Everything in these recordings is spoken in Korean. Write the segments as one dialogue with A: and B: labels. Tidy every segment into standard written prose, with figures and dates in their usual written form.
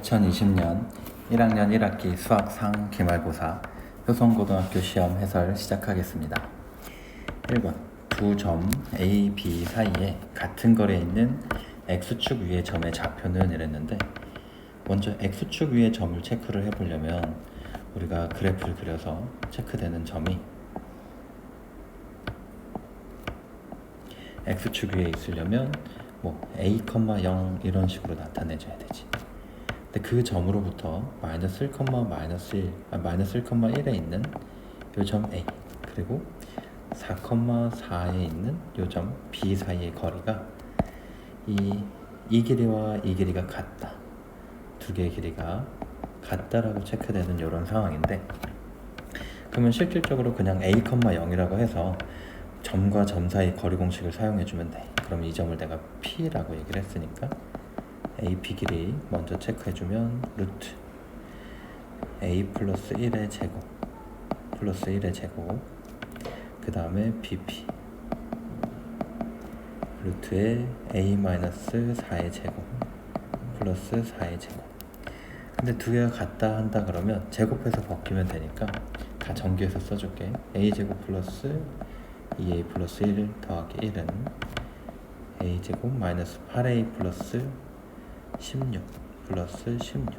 A: 2020년 1학년 1학기 수학상 기말고사 효성고등학교 시험 해설 시작하겠습니다. 1번 두 점 A, B 사이에 같은 거리에 있는 X축 위의 점의 좌표는 이랬는데, 먼저 X축 위의 점을 체크를 해보려면 우리가 그래프를 그려서 체크되는 점이 X축 위에 있으려면 A, 0 이런 식으로 나타내줘야 되지. 근데 그 점으로부터 마이너스 1,에 있는 요 점 A, 그리고 4,4에 있는 요 점 B 사이의 거리가 이 길이와 이 길이가 같다. 두 개의 길이가 같다라고 체크되는 이런 상황인데, 그러면 실질적으로 그냥 A, 0이라고 해서 점과 점 사이 거리 공식을 사용해주면 돼. 그럼 이 점을 내가 P라고 얘기를 했으니까 AP 길이 먼저 체크해주면 루트 A 플러스 1의 제곱 플러스 1의 제곱, 그 다음에 BP 루트에 A 마이너스 4의 제곱 플러스 4의 제곱. 근데 두 개가 같다 한다 그러면 제곱해서 벗기면 되니까 다 정규해서 써줄게. A 제곱 플러스 2A 플러스 1 더하기 1은 A 제곱 마이너스 8A 플러스 16 플러스 16.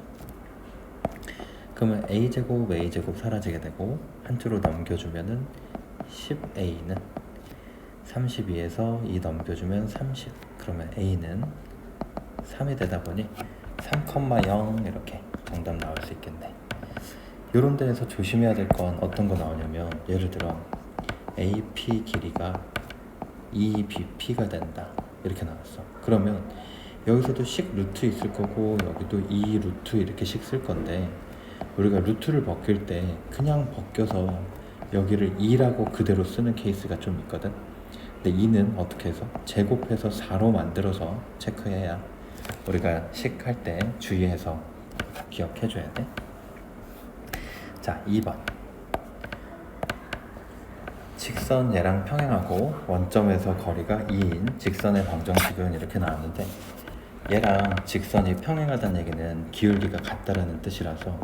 A: 그러면 A제곱 A제곱 사라지게 되고 한쪽으로 넘겨주면은 10A는 32에서 2 넘겨주면 30. 그러면 A는 3이 되다 보니 3,0 이렇게 정답 나올 수 있겠네. 요런 데에서 조심해야 될 건 어떤 거 나오냐면, 예를 들어 AP 길이가 2BP가 된다 이렇게 나왔어. 그러면 여기서도 식 루트 있을 거고 여기도 2 루트 이렇게씩 쓸 건데, 우리가 루트를 벗길 때 그냥 벗겨서 여기를 2라고 그대로 쓰는 케이스가 좀 있거든. 근데 2는 어떻게 해서 제곱해서 4로 만들어서 체크해야 우리가 식 할 때 주의해서 기억해 줘야 돼. 자, 2번 직선 얘랑 평행하고 원점에서 거리가 2인 직선의 방정식은 이렇게 나왔는데, 얘랑 직선이 평행하다는 얘기는 기울기가 같다라는 뜻이라서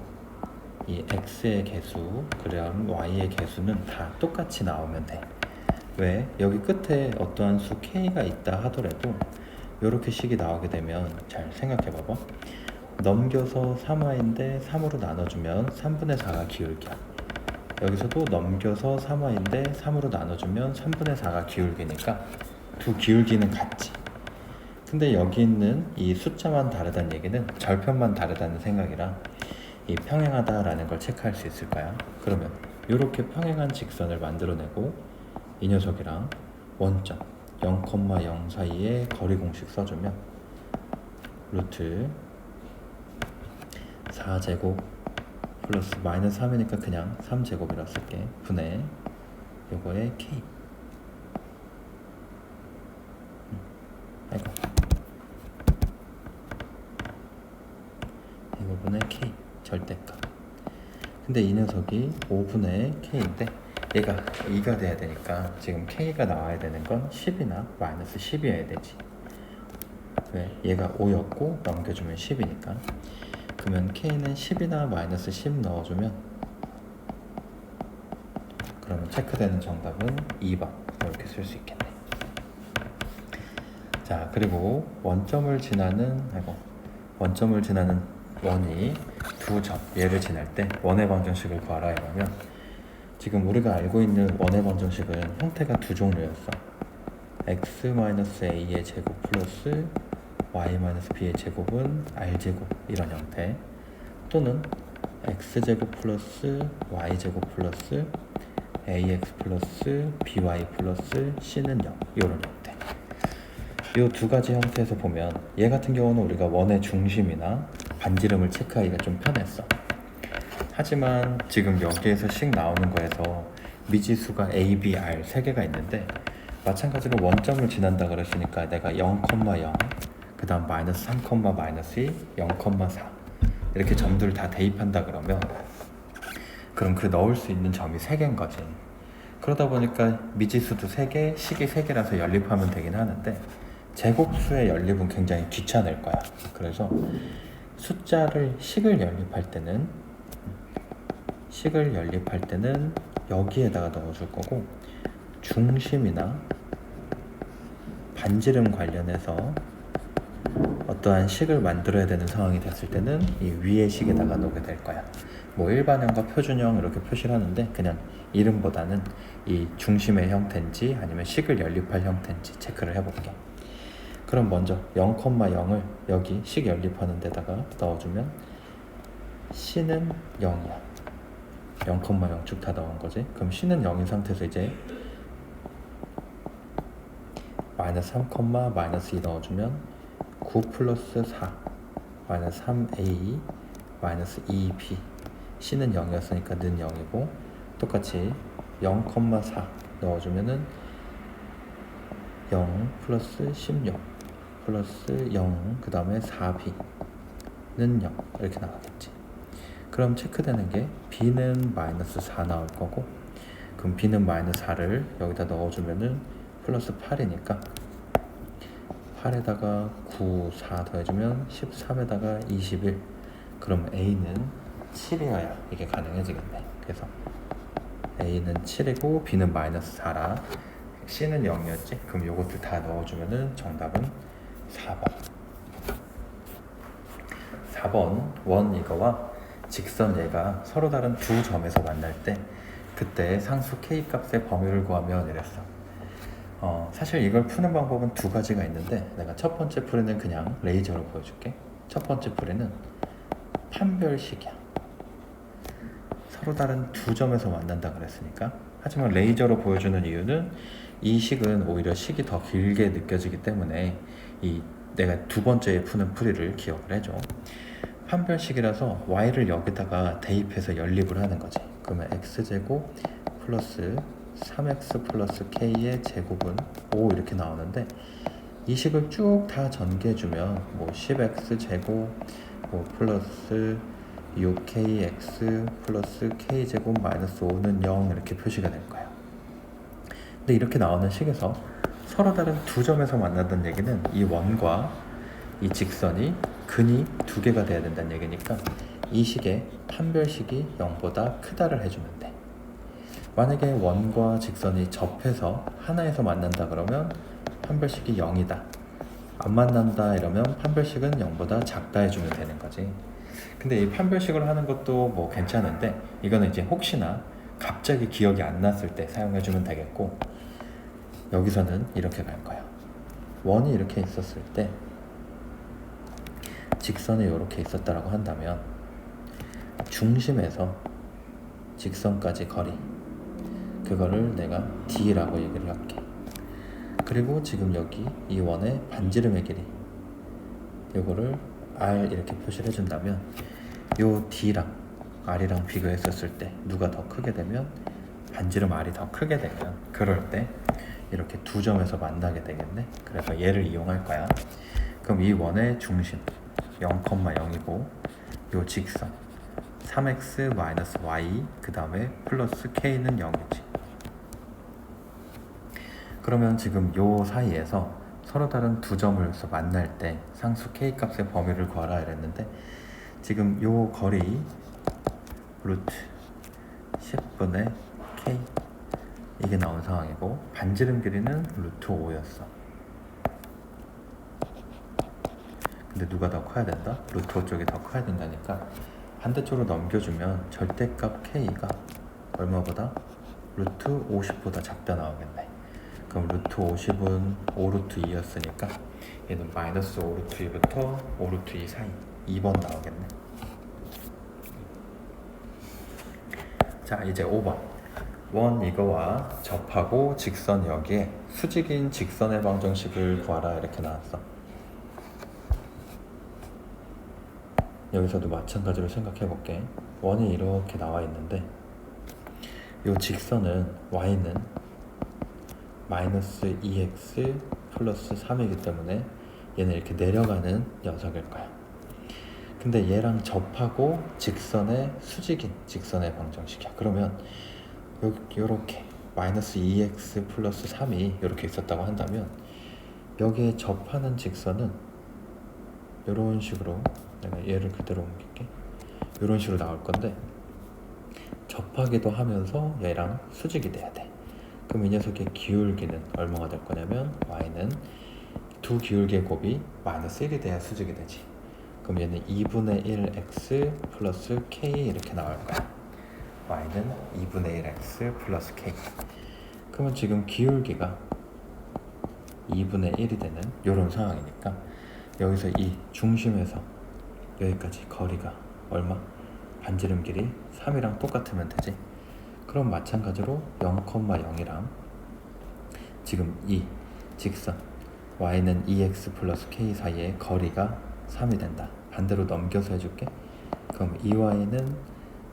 A: 이 x의 개수 그다음 y의 개수는 다 똑같이 나오면 돼. 왜? 여기 끝에 어떠한 수 k가 있다 하더라도 이렇게 식이 나오게 되면 잘 생각해 봐봐. 넘겨서 3y인데 3으로 나눠주면 3분의 4가 기울기야. 여기서도 넘겨서 3y인데 3으로 나눠주면 3분의 4가 기울기니까 두 기울기는 같지. 근데 여기 있는 이 숫자만 다르다는 얘기는 절편만 다르다는 생각이라 이 평행하다라는 걸 체크할 수 있을까요? 그러면 이렇게 평행한 직선을 만들어내고 이 녀석이랑 원점 0,0 사이에 거리 공식 써주면 루트 4제곱 플러스 마이너스 3이니까 그냥 3제곱이라 쓸게. 분의 요거의 K. 아이고. 이거분의 K 절대값. 근데 이 녀석이 5분의 K인데 얘가 2가 돼야 되니까 지금 K가 나와야 되는 건 10이나 마이너스 10이어야 되지. 왜? 얘가 5였고 넘겨주면 10이니까. 그러면 K는 10이나 마이너스 10 넣어주면, 그러면 체크되는 정답은 2번 이렇게 쓸 수 있겠네. 자, 그리고 원점을 지나는 원이 두 점 얘를 지날 때 원의 방정식을 구하라 이러면, 지금 우리가 알고 있는 원의 방정식은 형태가 두 종류였어. x-a의 제곱 플러스 y-b의 제곱은 r제곱 이런 형태, 또는 x제곱 플러스 y제곱 플러스 ax 플러스 by 플러스 c는 0 이런 형태. 이 두 가지 형태에서 보면 얘 같은 경우는 우리가 원의 중심이나 반지름을 체크하기가 좀 편했어. 하지만 지금 여기에서 식 나오는 거에서 미지수가 a, b, r 세 개가 있는데, 마찬가지로 원점을 지난다 그랬으니까 내가 0,0 그 다음 마이너스 3, 마이너스 2, 0,4 이렇게 점들을 다 대입한다 그러면, 그럼 그 넣을 수 있는 점이 3개인 거지. 그러다 보니까 미지수도 3개, 식이 3개라서 연립하면 되긴 하는데, 제곱수의 연립은 굉장히 귀찮을 거야. 그래서 숫자를 식을 연립할 때는 여기에다가 넣어줄 거고, 중심이나 반지름 관련해서 어떠한 식을 만들어야 되는 상황이 됐을 때는 이 위의 식에다가 놓게 될 거야. 뭐 일반형과 표준형 이렇게 표시를 하는데, 그냥 이름보다는 이 중심의 형태인지 아니면 식을 연립할 형태인지 체크를 해볼게. 그럼 먼저 0,0을 여기 식 연립하는 데다가 넣어주면 C는 0이야. 0,0 쭉 다 넣은 거지. 그럼 C는 0인 상태에서 이제 마이너스 3, 마이너스 2 넣어주면 9 플러스 4 마이너스 3a 마이너스 2b. C는 0이었으니까 는 0이고, 똑같이 0,4 넣어주면은 0 플러스 16 플러스 0 그 다음에 4b는 0 이렇게 나가겠지. 그럼 체크되는 게 b는 마이너스 4 나올 거고, 그럼 b는 마이너스 4를 여기다 넣어주면은 플러스 8이니까 8에다가 9, 4 더해주면 13에다가 21. 그럼 a는 7이어야 이게 가능해지겠네. 그래서 a는 7이고 b는 마이너스 4라 C는 0이었지? 그럼 요것들 다 넣어주면은 정답은 4번. 4번 원 이거와 직선 얘가 서로 다른 두 점에서 만날 때 그때 상수 k 값의 범위를 구하면 이랬어. 사실 이걸 푸는 방법은 두 가지가 있는데, 내가 첫 번째 풀이는 그냥 레이저로 보여줄게. 첫 번째 풀이는 판별식이야. 서로 다른 두 점에서 만난다 그랬으니까. 하지만 레이저로 보여주는 이유는 이 식은 오히려 식이 더 길게 느껴지기 때문에 내가 두 번째에 푸는 풀이를 기억을 해줘. 판별식이라서 y를 여기다가 대입해서 연립을 하는 거지. 그러면 x제곱 플러스 3x 플러스 k의 제곱은 5 이렇게 나오는데, 이 식을 쭉 다 전개해주면 뭐 10x 제곱 뭐 플러스 6kx 플러스 k제곱 마이너스 5는 0 이렇게 표시가 될 거야. 근데 이렇게 나오는 식에서 서로 다른 두 점에서 만난다는 얘기는 이 원과 이 직선이 근이 두 개가 돼야 된다는 얘기니까 이 식의 판별식이 0보다 크다를 해주면 돼. 만약에 원과 직선이 접해서 하나에서 만난다 그러면 판별식이 0이다. 안 만난다 이러면 판별식은 0보다 작다 해주면 되는 거지. 근데 이 판별식을 하는 것도 뭐 괜찮은데, 이거는 이제 혹시나 갑자기 기억이 안 났을 때 사용해주면 되겠고, 여기서는 이렇게 갈 거야. 원이 이렇게 있었을 때 직선이 이렇게 있었다라고 한다면 중심에서 직선까지 거리, 그거를 내가 D라고 얘기를 할게. 그리고 지금 여기 이 원의 반지름의 길이, 요거를 R 이렇게 표시를 해준다면 요 D랑 R이랑 비교했었을 때 누가 더 크게 되면 반지름 R이 더 크게 되면, 그럴 때 이렇게 두 점에서 만나게 되겠네. 그래서 얘를 이용할 거야. 그럼 이 원의 중심 0,0이고 요 직선 3x-y 그 다음에 플러스 k는 0이지. 그러면 지금 요 사이에서 서로 다른 두 점을 만날 때 상수 k 값의 범위를 구하라 이랬는데, 지금 요 거리 루트 10분의 k 이게 나온 상황이고, 반지름 길이는 루트 5였어. 근데 누가 더 커야 된다? 루트 5 쪽이 더 커야 된다니까 반대쪽으로 넘겨주면 절대값 k가 얼마보다? 루트 50보다 작다 나오겠네. 그럼 루트 50은 5루트 2였으니까 얘는 마이너스 5루트 2부터 5루트 2 사이 2번 나오겠네. 자, 이제 5번 원 이거와 접하고 직선 여기에 수직인 직선의 방정식을 구하라 이렇게 나왔어. 여기서도 마찬가지로 생각해 볼게. 원이 이렇게 나와 있는데 이 직선은 y는 마이너스 2x 플러스 3이기 때문에 얘는 이렇게 내려가는 녀석일 거야. 근데 얘랑 접하고 직선의 수직인 직선의 방정식이야. 그러면 요렇게 마이너스 2x 플러스 3이 이렇게 있었다고 한다면 여기에 접하는 직선은 이런 식으로 내가 얘를 그대로 옮길게. 이런 식으로 나올 건데 접하기도 하면서 얘랑 수직이 돼야 돼. 그럼 이 녀석의 기울기는 얼마가 될 거냐면 y는 두 기울기의 곱이 마이너스 1이 돼야 수직이 되지. 그럼 얘는 2분의 1 x 플러스 k 이렇게 나올 거야. y는 2분의 1 x 플러스 k. 그러면 지금 기울기가 2분의 1이 되는 이런 상황이니까 여기서 이 중심에서 여기까지 거리가 얼마? 반지름 길이 3이랑 똑같으면 되지. 그럼 마찬가지로 0,0이랑 지금 이 직선 y는 2x 플러스 k 사이의 거리가 3이 된다. 반대로 넘겨서 해줄게. 그럼 2y는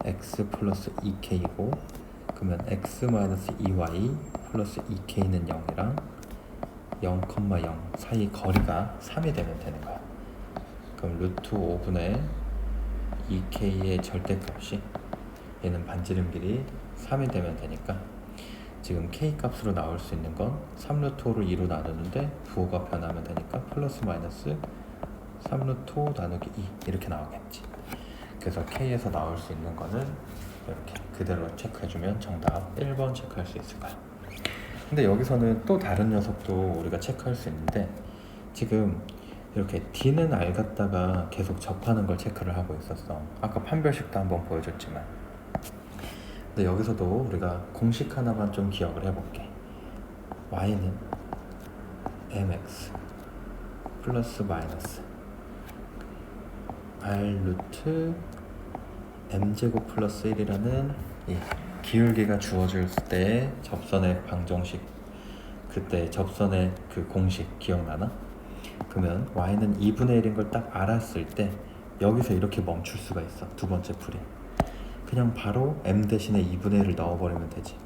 A: x 플러스 2k이고 그러면 x 마이너스 2y 플러스 2k는 0이랑 0,0 사이 거리가 3이 되면 되는 거야. 그럼 루트 5분의 2k의 절대값이 얘는 반지름 길이 3이 되면 되니까 지금 k 값으로 나올 수 있는 건 3루트 5를 2로 나누는데 부호가 변하면 되니까 플러스 마이너스 3루트 5 나누기 2 이렇게 나오겠지. 그래서 k에서 나올 수 있는 거는 이렇게 그대로 체크해주면 정답 1번 체크할 수 있을 거야. 근데 여기서는 또 다른 녀석도 우리가 체크할 수 있는데 지금 이렇게 D는 R 갖다가 계속 접하는 걸 체크를 하고 있었어. 아까 판별식도 한번 보여줬지만 근데 여기서도 우리가 공식 하나만 좀 기억을 해볼게. y는 mx 플러스 마이너스 r 루트 m제곱 플러스 1이라는 이 기울기가 주어질 때 접선의 방정식, 그때 접선의 그 공식 기억나나? 그러면 y는 2분의 1인 걸 딱 알았을 때 여기서 이렇게 멈출 수가 있어. 두 번째 풀이 그냥 바로 m 대신에 2분의 1을 넣어버리면 되지.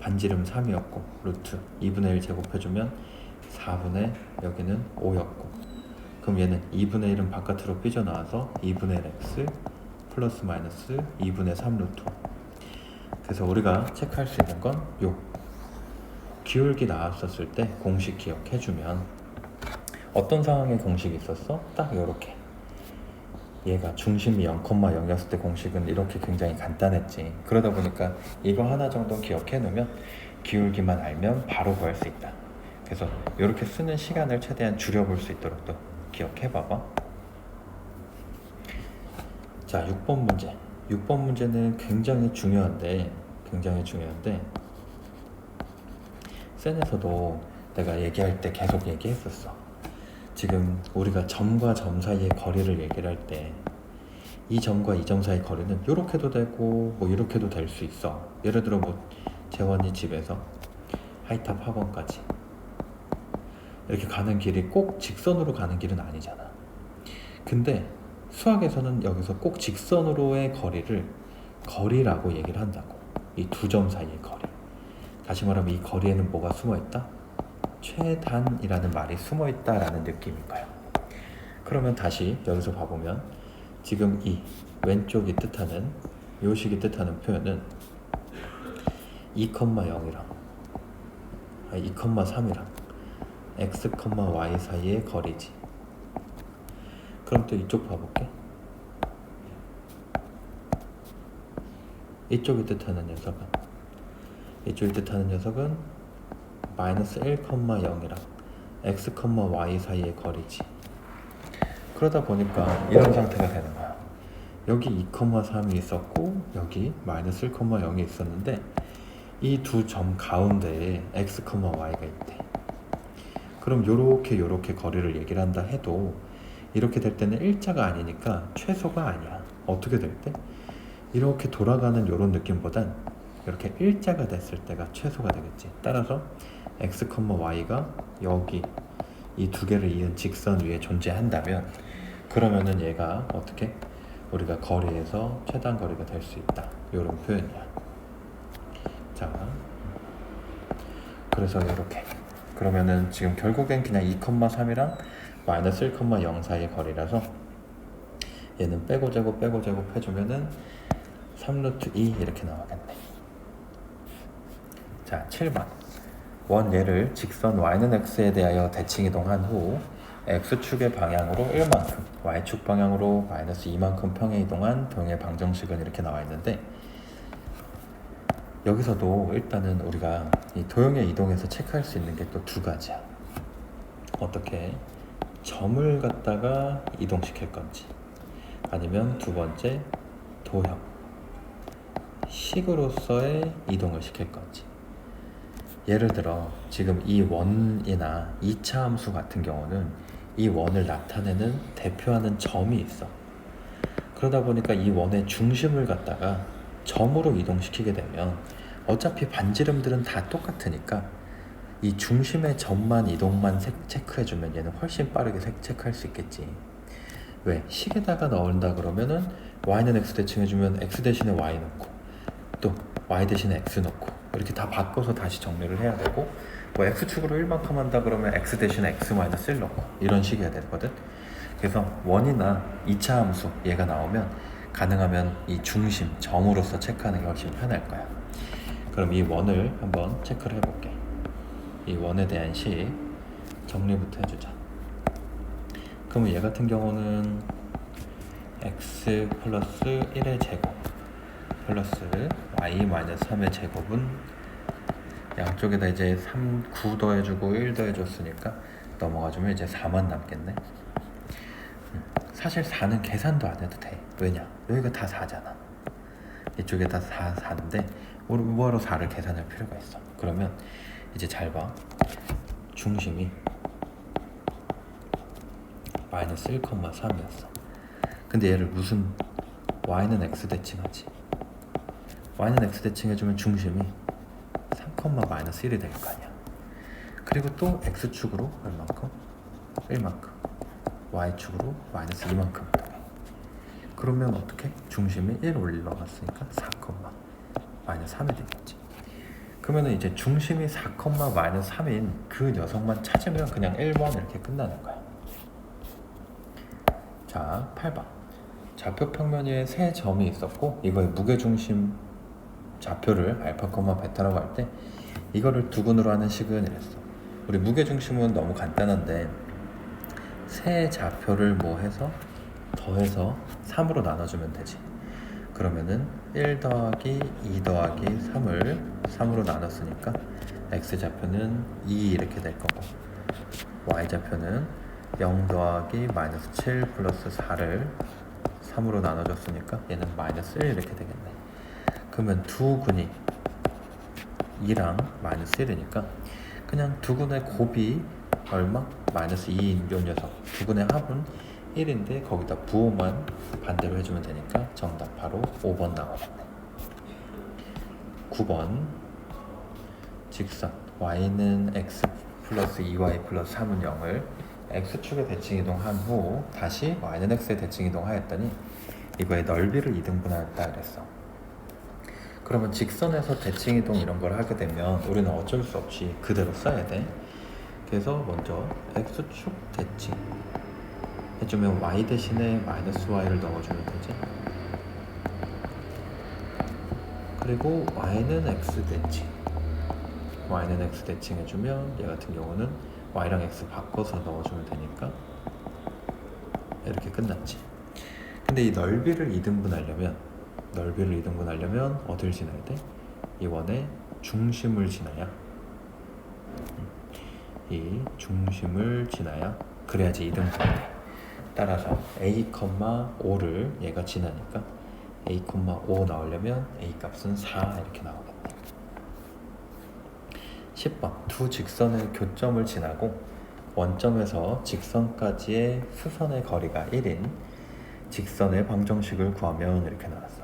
A: 반지름 3이었고 루트 2분의 1 제곱해주면 4분의 여기는 5였고 그럼 얘는 2분의 1은 바깥으로 삐져나와서 2분의 1 x 플러스 마이너스 2분의 3 루트. 그래서 우리가 체크할 수 있는 건 요 기울기 나왔었을 때 공식 기억해주면 어떤 상황에 공식이 있었어? 딱 요렇게 얘가 중심이 0,0이었을 때 공식은 이렇게 굉장히 간단했지. 그러다 보니까 이거 하나 정도 기억해 놓으면 기울기만 알면 바로 구할 수 있다. 그래서 이렇게 쓰는 시간을 최대한 줄여볼 수 있도록 또 기억해 봐봐. 자, 6번 문제. 6번 문제는 굉장히 중요한데 센에서도 내가 얘기할 때 계속 얘기했었어. 지금 우리가 점과 점 사이의 거리를 얘기를 할 때 이 점과 이 점 사이 거리는 이렇게도 되고 뭐 이렇게도 될 수 있어. 예를 들어 뭐 재원이 집에서 하이탑 학원까지 이렇게 가는 길이 꼭 직선으로 가는 길은 아니잖아. 근데 수학에서는 여기서 꼭 직선으로의 거리를 거리라고 얘기를 한다고. 이 두 점 사이의 거리. 다시 말하면 이 거리에는 뭐가 숨어있다? 최단이라는 말이 숨어있다라는 느낌인 거야. 그러면 다시 여기서 봐보면 지금 이 왼쪽이 뜻하는 요 식이 뜻하는 표현은 2,0이랑 2,3이랑 x, y 사이의 거리지. 그럼 또 이쪽 봐볼게. 이쪽이 뜻하는 녀석은 마이너스 1,0이랑 x, y 사이의 거리지. 그러다 보니까 이런 상태가 되는 거야. 여기 2,3이 있었고 여기 마이너스 1,0이 있었는데 이 두 점 가운데에 x, y가 있대. 그럼 요렇게 거리를 얘기를 한다 해도 이렇게 될 때는 일자가 아니니까 최소가 아니야. 어떻게 될 때? 이렇게 돌아가는 요런 느낌보단 이렇게 일자가 됐을 때가 최소가 되겠지. 따라서 x, y가 여기 이 두 개를 이은 직선 위에 존재한다면 그러면은 얘가 어떻게 우리가 거리에서 최단 거리가 될 수 있다. 요런 표현이야. 자, 그래서 이렇게 그러면은 지금 결국엔 그냥 2,3이랑 마이너스 1,0 사이의 거리라서 얘는 빼고 제곱 해주면은 3루트 2 이렇게 나오겠네. 자, 7번 원 얘를 직선 y는 x에 대하여 대칭 이동한 후 x축의 방향으로 1만큼, y축 방향으로 마이너스 2만큼 평행 이동한 도형의 방정식은 이렇게 나와 있는데, 여기서도 일단은 우리가 이 도형의 이동에서 체크할 수 있는 게 또 두 가지야. 어떻게 점을 갖다가 이동시킬 건지, 아니면 두 번째 도형 식으로서의 이동을 시킬 건지. 예를 들어 지금 이 원이나 2차 함수 같은 경우는 이 원을 나타내는 대표하는 점이 있어. 그러다 보니까 이 원의 중심을 갖다가 점으로 이동시키게 되면 어차피 반지름들은 다 똑같으니까 이 중심의 점만 이동만 체크해주면 얘는 훨씬 빠르게 체크할 수 있겠지. 왜? 식에다가 넣는다 그러면은 y는 x 대칭해주면 x 대신에 y 넣고 또 y 대신에 x 넣고 이렇게 다 바꿔서 다시 정리를 해야 되고, 뭐 x축으로 1만큼 한다 그러면 x 대신에 x 마이너스 1 넣고 이런 식이어야 되거든. 그래서 원이나 2차 함수 얘가 나오면 가능하면 이 중심 점으로서 체크하는 게 훨씬 편할 거야. 그럼 이 원을 한번 체크를 해볼게. 이 원에 대한 식 정리부터 해주자. 그러면 얘 같은 경우는 x 플러스 1의 제곱 플러스 y 마이너스 3의 제곱은 양쪽에다 이제 9 더해주고 1 더해줬으니까 넘어가주면 이제 4만 남겠네. 사실 4는 계산도 안 해도 돼. 왜냐? 여기가 다 4잖아. 이쪽에 다 4인데 뭐하러 4를 계산할 필요가 있어. 그러면 이제 잘 봐. 중심이 마이너스 1,3이었어. 근데 얘를 무슨 y는 x 대칭하지. y는 x 대칭해주면 중심이 3, 마이너스 1이 될 거 아니야. 그리고 또 x축으로 얼만큼? 1만큼. y축으로 마이너스 2만큼. 그러면 어떻게? 중심이 1 올라갔으니까 4, 마이너스 3이 되겠지. 그러면 이제 중심이 4, 마이너스 3인 그 녀석만 찾으면 그냥 1번 이렇게 끝나는 거야. 자, 8번. 좌표 평면 위에 세 점이 있었고 이거의 무게중심 좌표를 알파, 베타라고 할 때 이거를 두근으로 하는 식은 이랬어. 우리 무게중심은 너무 간단한데 세 좌표를 뭐 해서 더해서 3으로 나눠주면 되지. 그러면은 1 더하기 2 더하기 3을 3으로 나눴으니까 x좌표는 2 이렇게 될 거고, y좌표는 0 더하기 마이너스 7 플러스 4를 3으로 나눠줬으니까 얘는 마이너스 1 이렇게 되겠네. 그러면 두 근이 2랑 마이너스 1이니까 그냥 두 근의 곱이 얼마? 마이너스 2인 요 녀석. 두 근의 합은 1인데 거기다 부호만 반대로 해주면 되니까 정답 바로 5번 나오겠네. 9번. 직선 y는 x 플러스 2y 플러스 3은 0을 x축에 대칭 이동한 후 다시 y는 x에 대칭 이동하였더니 이거의 넓이를 이등분하였다 그랬어. 그러면 직선에서 대칭 이동 이런 걸 하게 되면 우리는 어쩔 수 없이 그대로 써야 돼. 그래서 먼저 x축 대칭 해주면 y 대신에 마이너스 y를 넣어주면 되지. 그리고 y는 x 대칭, y는 x 대칭 해주면 얘 같은 경우는 y랑 x 바꿔서 넣어주면 되니까 이렇게 끝났지. 근데 이 넓이를 이등분하려면 어딜 지나야 돼? 이 원의 중심을 지나야, 이 중심을 지나야 그래야지 이등분이 돼. 따라서 a,5를 얘가 지나니까 a,5 나오려면 a 값은 4 이렇게 나오겠네. 10번. 두 직선의 교점을 지나고 원점에서 직선까지의 수선의 거리가 1인 직선의 방정식을 구하면 이렇게 나왔어.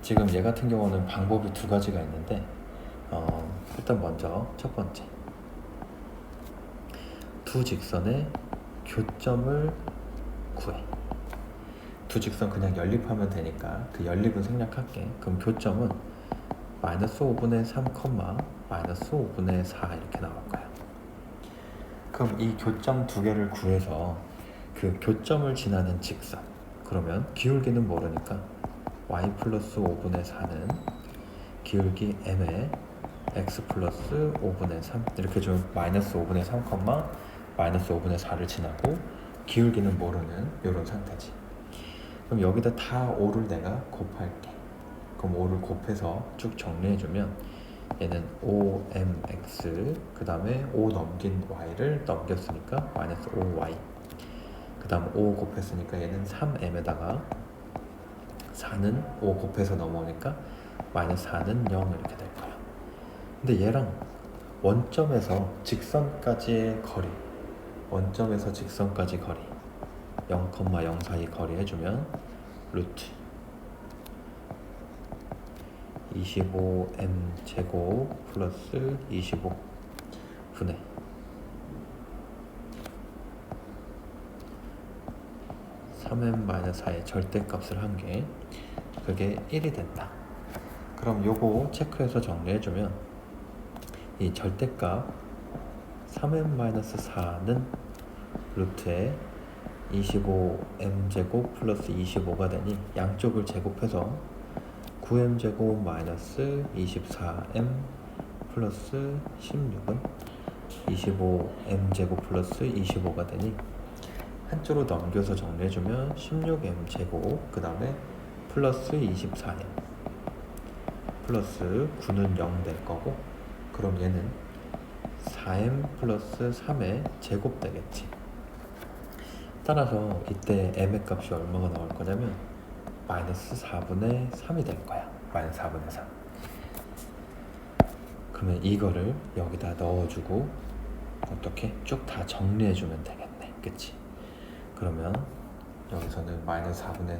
A: 지금 얘 같은 경우는 방법이 두 가지가 있는데 일단 먼저 첫 번째, 두 직선의 교점을 구해. 두 직선 그냥 연립하면 되니까 그 연립은 생략할게. 그럼 교점은 마이너스 5분의 3, 마이너스 5분의 4 이렇게 나올 거야. 그럼 이 교점 두 개를 구해서 그 교점을 지나는 직선, 그러면 기울기는 모르니까 y 플러스 5분의 4는 기울기 m에 x 플러스 5분의 3 이렇게 좀 마이너스 5분의 3, 마이너스 5분의 4를 지나고 기울기는 모르는 이런 상태지. 그럼 여기다 다 5를 내가 곱할게. 그럼 5를 곱해서 쭉 정리해주면 얘는 5mx 그 다음에 5 넘긴 y를 넘겼으니까 마이너스 5y 그 다음 5 곱했으니까 얘는 3m에다가 4는 5 곱해서 넘어오니까 마이너스 4는 0 이렇게 될 거야. 근데 얘랑 원점에서 직선까지의 거리, 원점에서 직선까지 거리 0,0 사이 거리 해주면 루트 25m 제곱 플러스 25분의 3m-4의 절대값을 한 게 그게 1이 된다. 그럼 요거 체크해서 정리해주면 이 절대값 3m-4는 루트에 25m제곱 플러스 25가 되니 양쪽을 제곱해서 9m제곱 마이너스 24m 플러스 16은 25m제곱 플러스 25가 되니 한쪽으로 넘겨서 정리해주면 16m제곱 그 다음에 플러스 24m 플러스 9는 0 될 거고, 그럼 얘는 4m 플러스 3의 제곱 되겠지. 따라서 이때 m의 값이 얼마가 나올 거냐면 마이너스 4분의 3이 될 거야. 마이너스 4분의 3. 그러면 이거를 여기다 넣어주고 어떻게 쭉 다 정리해주면 되겠네. 그치? 그러면 여기서는 마이너스 4분의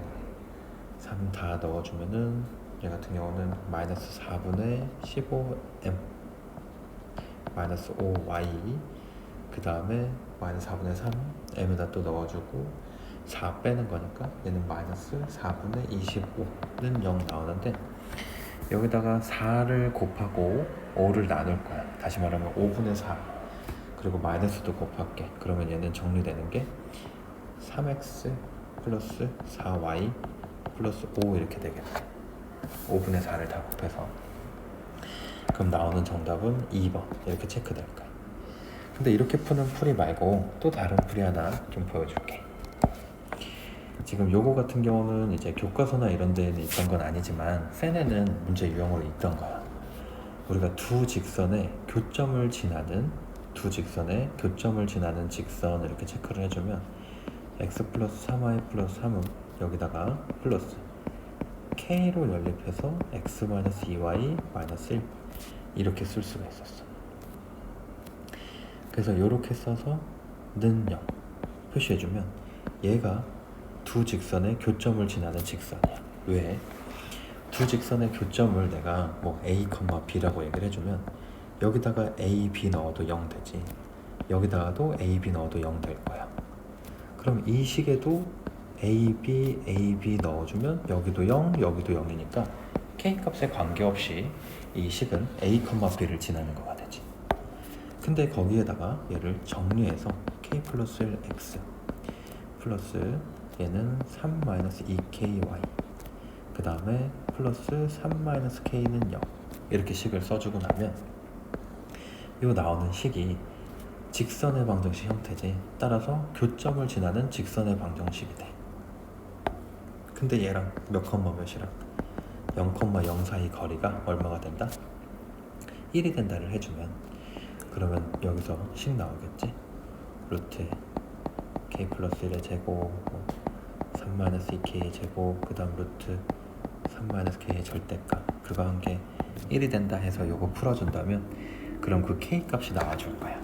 A: 3 다 넣어주면은 얘 같은 경우는 마이너스 4분의 15m 마이너스 5y 그 다음에 마이너스 4분의 3 m에다 또 넣어주고 4 빼는 거니까 얘는 마이너스 4분의 25는 0 나오는데, 여기다가 4를 곱하고 5를 나눌 거야. 다시 말하면 5분의 4 그리고 마이너스도 곱할게. 그러면 얘는 정리되는 게 3x 플러스 4y 플러스 5 이렇게 되겠네. 5분의 4를 다 곱해서. 그럼 나오는 정답은 2번 이렇게 체크될 거야. 근데 이렇게 푸는 풀이 말고 또 다른 풀이 하나 좀 보여줄게. 지금 요거 같은 경우는 이제 교과서나 이런 데는 있던 건 아니지만 센에는 문제 유형으로 있던 거야. 우리가 두 직선의 교점을 지나는 직선 이렇게 체크를 해주면 x 플러스 3y 플러스 3은 여기다가 플러스 k로 연립해서 x 마이너스 2y 마이너스 1 이렇게 쓸 수가 있었어. 그래서 이렇게 써서 는 0 표시해주면 얘가 두 직선의 교점을 지나는 직선이야. 왜? 두 직선의 교점을 내가 뭐 a, b라고 얘기를 해주면 여기다가 a, b 넣어도 0 되지, 여기다가도 a, b 넣어도 0 될 거야. 그럼 이 식에도 a, b 넣어주면 여기도 0, 여기도 0이니까 k 값에 관계없이 이 식은 a, b를 지나는 거가 되지. 근데 거기에다가 얘를 정리해서 k 플러스 1x 플러스 얘는 3-2ky 그 다음에 플러스 3-k는 0 이렇게 식을 써주고 나면 이 나오는 식이 직선의 방정식 형태지. 따라서 교점을 지나는 직선의 방정식이 돼. 근데 얘랑 몇 컴마 몇이랑 0,0 사이 거리가 얼마가 된다? 1이 된다를 해주면, 그러면 여기서 식 나오겠지? 루트 k 플러스 1의 제곱 3-2k의 제곱 그 다음 루트 3-k의 절대값 그거 한 게 1이 된다 해서 요거 풀어준다면 그럼 그 k 값이 나와줄 거야.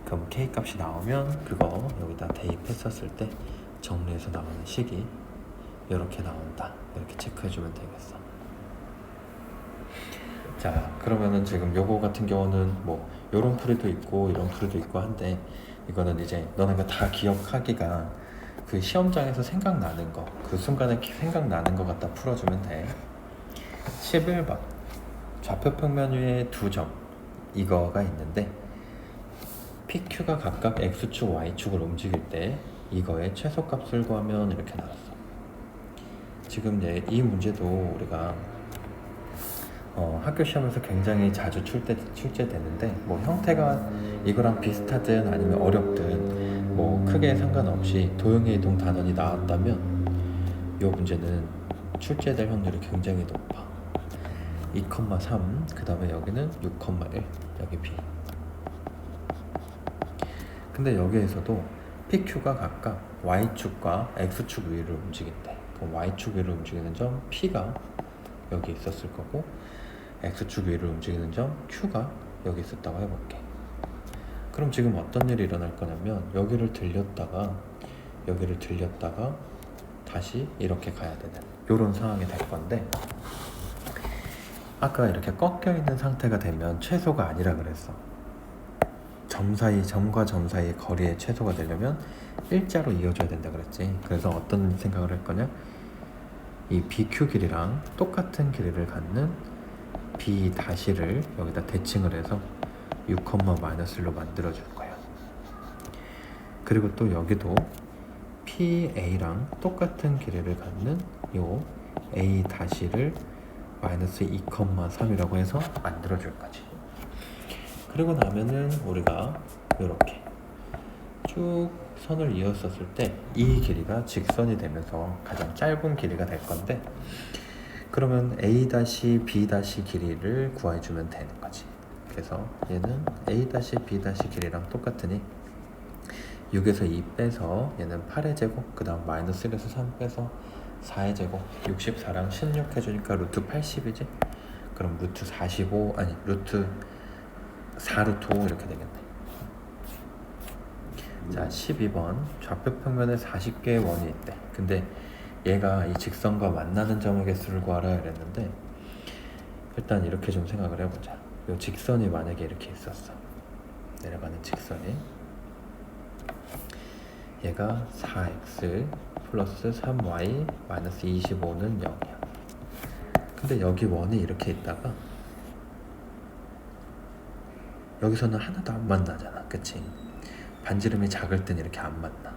A: 그럼 k 값이 나오면 그거 여기다 대입했었을 때 정리해서 나오는 식이 이렇게 나온다. 이렇게 체크해주면 되겠어. 자, 그러면은 지금 요거 같은 경우는 뭐 요런 풀이도 있고 이런 풀이도 있고 한데, 이거는 이제 너네가 다 기억하기가 그 시험장에서 생각나는 거, 그 순간에 생각나는 거 갖다 풀어주면 돼. 11번 좌표평면 위에 두 점 이거가 있는데 PQ가 각각 X축, Y축을 움직일 때 이거의 최소값을 구하면 이렇게 나왔어. 지금 이 문제도 우리가 학교 시험에서 굉장히 자주 출제되는데 뭐 형태가 이거랑 비슷하든 아니면 어렵든 뭐 크게 상관없이 도형의 이동 단원이 나왔다면 이 문제는 출제될 확률이 굉장히 높아. 2,3 그 다음에 여기는 6,1 여기 B. 근데 여기에서도 PQ가 각각 Y축과 X축 위를 움직인대. 그럼 Y축 위를 움직이는 점 P가 여기 있었을 거고 X축 위를 움직이는 점 Q가 여기 있었다고 해볼게. 그럼 지금 어떤 일이 일어날 거냐면 여기를 들렸다가 다시 이렇게 가야 되는 이런 상황이 될 건데, 아까 이렇게 꺾여 있는 상태가 되면 최소가 아니라 그랬어. 점과 점 사이의 거리의 최소가 되려면 일자로 이어져야 된다 그랬지. 그래서 어떤 생각을 할 거냐, 이 BQ 길이랑 똑같은 길이를 갖는 B 다시를 여기다 대칭을 해서 6,-1로 만들어 줄 거야. 그리고 또 여기도 PA랑 똑같은 길이를 갖는 요 A 다시를 마이너스 2,3이라고 해서 만들어 줄 거지. 그리고 나면은 우리가 이렇게 쭉 선을 이었었을 때 이 길이가 직선이 되면서 가장 짧은 길이가 될 건데, 그러면 A-B- 길이를 구해주면 되는 거지. 그래서 얘는 A-B- 길이랑 똑같으니 6에서 2 빼서 얘는 8의 제곱, 그 다음 마이너스 1에서 3 빼서 4의 제곱, 64랑 16 해주니까 루트 80이지? 그럼 루트 45, 아니 루트 4 루트 5 이렇게 되겠네. 자, 12번 좌표평면에 40개의 원이 있대. 근데 얘가 이 직선과 만나는 점의 개수를 구하라 이랬는데, 일단 이렇게 좀 생각을 해보자. 이 직선이 만약에 이렇게 있었어. 내려가는 직선이 얘가 4x 플러스 3y 마이너스 25는 0이야. 근데 여기 원이 이렇게 있다가 여기서는 하나도 안 만나잖아, 그치? 반지름이 작을 땐 이렇게 안 만나.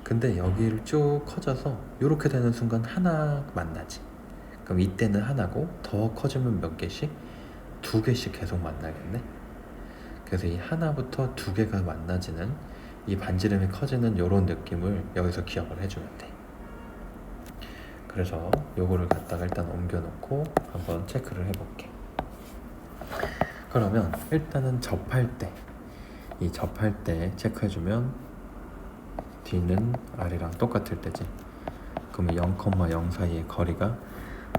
A: 근데 여기를 쭉 커져서 이렇게 되는 순간 하나 만나지. 그럼 이때는 하나고, 더 커지면 몇 개씩? 2개씩 계속 만나겠네. 그래서 이 하나부터 2개가 만나지는 이 반지름이 커지는 이런 느낌을 여기서 기억을 해주면 돼. 그래서 요거를 갖다가 일단 옮겨놓고 한번 체크를 해볼게. 그러면 일단은 접할 때 체크해주면 D는 R이랑 똑같을 때지. 그럼 0,0 사이의 거리가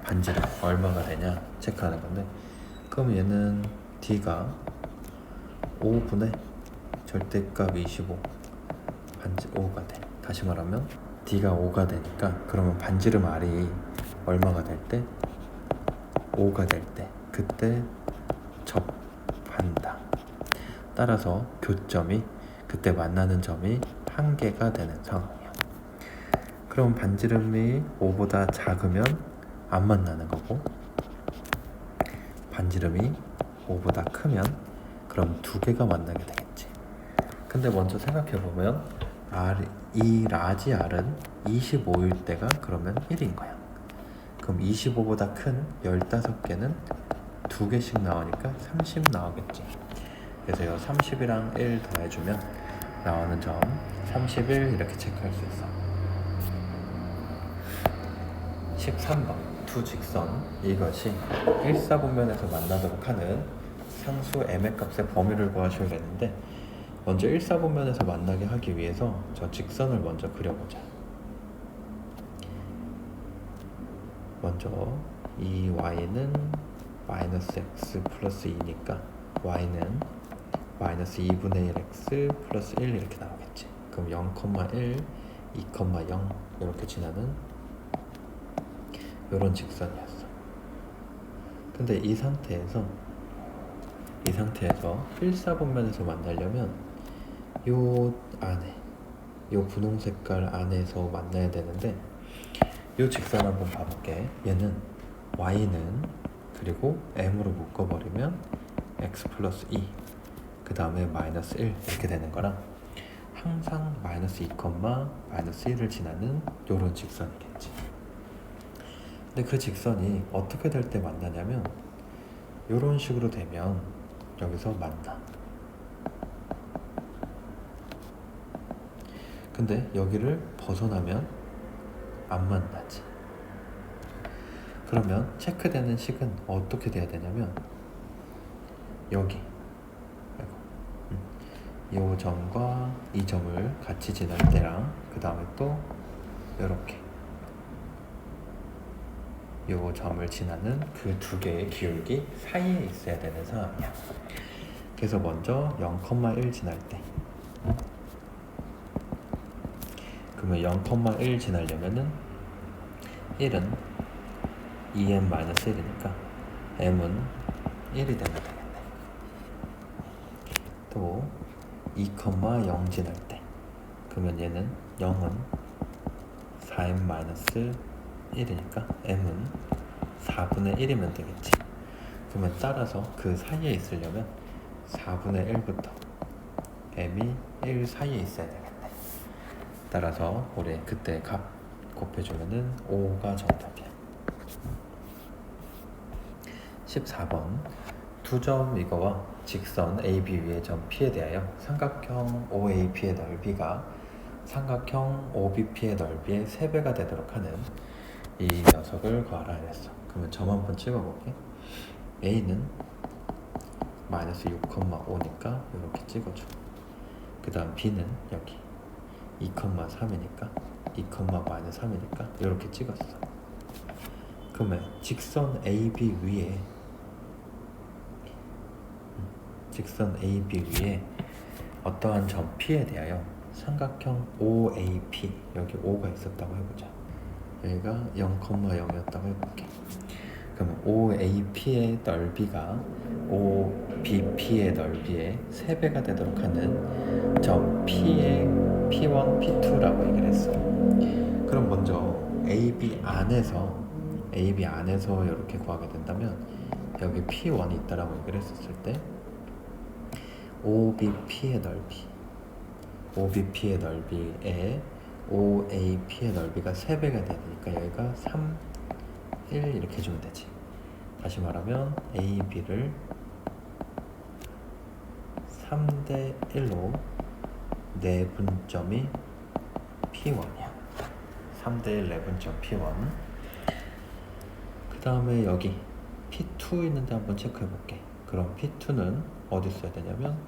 A: 반지름 얼마가 되냐 체크하는 건데, 그럼 얘는 D가 5분의 절대값 25 반지 5가 돼. 다시 말하면 D가 5가 되니까, 그러면 반지름 R이 얼마가 될 때? 5가 될 때, 그때 접한다. 따라서 교점이, 그때 만나는 점이 1개가 되는 상황이야. 그럼 반지름이 5보다 작으면 안 만나는 거고, 반지름이 5보다 크면 그럼 2개가 만나게 되겠지. 근데 먼저 생각해보면 이 라지 R은 25일 때가 그러면 1인 거야. 그럼 25보다 큰 15개는 2개씩 나오니까 30 나오겠지. 그래서 이 30이랑 1 더해주면 나오는 점 31 이렇게 체크할 수 있어. 13번 두 직선, 이것이 일사분면에서 만나도록 하는 상수 m의 값의 범위를 구하셔야겠는데, 먼저 일사분면에서 만나게 하기 위해서 저 직선을 먼저 그려보자. 먼저 이 y는 마이너스 x 플러스 2니까 y는 마이너스 2분의 1 x 플러스 1 이렇게 나오겠지. 그럼 0,1, 2,0 이렇게 지나는 이런 직선이었어. 근데 이 상태에서 일사분면에서 만나려면 요 안에, 요 분홍 색깔 안에서 만나야 되는데, 요 직선 한번 봐볼게. 얘는 y는 그리고 m으로 묶어버리면 x 플러스 2 그 다음에 마이너스 1 이렇게 되는 거랑, 항상 마이너스 2, 마이너스 1을 지나는 요런 직선이겠지. 근데 그 직선이 어떻게 될 때 만나냐면 이런 식으로 되면 여기서 만나. 근데 여기를 벗어나면 안 만나지. 그러면 체크되는 식은 어떻게 돼야 되냐면 여기 이 점과 이 점을 같이 지날 때랑 그 다음에 또 이렇게 이 점을 지나는 그 두 개의 기울기 사이에 있어야 되는 상황이야. 그래서 먼저 0,1 지날 때, 그러면 0,1 지나려면은 1은 2m-1이니까 m은 1이 되면 되겠네. 또 2,0 지날 때, 그러면 얘는 0은 4m-1이니까 m은 4분의 1이면 되겠지. 그러면 따라서 그 사이에 있으려면 4분의 1부터 m이 1 사이에 있어야 되겠네. 따라서 우리 그때 값 곱해주면은 5가 정답이야. 14번 두 점 이거와 직선 AB 위의 점 P에 대하여 삼각형 OAP의 넓이가 삼각형 OBP의 넓이의 3배가 되도록 하는 이 녀석을 구하라 했어. 그러면 점 한번 찍어볼게. A는 마이너스 6,5니까 이렇게 찍어줘. 그 다음 B는 여기 2,3이니까 2,-3이니까 이렇게 찍었어. 그러면 직선 AB 위에 어떠한 점 P에 대하여 삼각형 OAP, 여기 O가 있었다고 해보자. 여기가 0,0이었다고 해볼게. 그러면 OAP의 넓이가 OBP의 넓이의 3배가 되도록 하는 점 P의 P1, P2라고 얘기를 했어. 그럼 먼저 AB 안에서 이렇게 구하게 된다면 여기 P1이 있다라고 얘기를 했었을 때 OBP의 넓이에 OAP의 넓이가 3배가 되니까 여기가 3, 1 이렇게 해주면 되지. 다시 말하면 AB를 3대 1로 내분점이 P1이야. 3대 1 내분점 P1. 그 다음에 여기 P2 있는데 한번 체크해 볼게. 그럼 P2는 어디 있어야 되냐면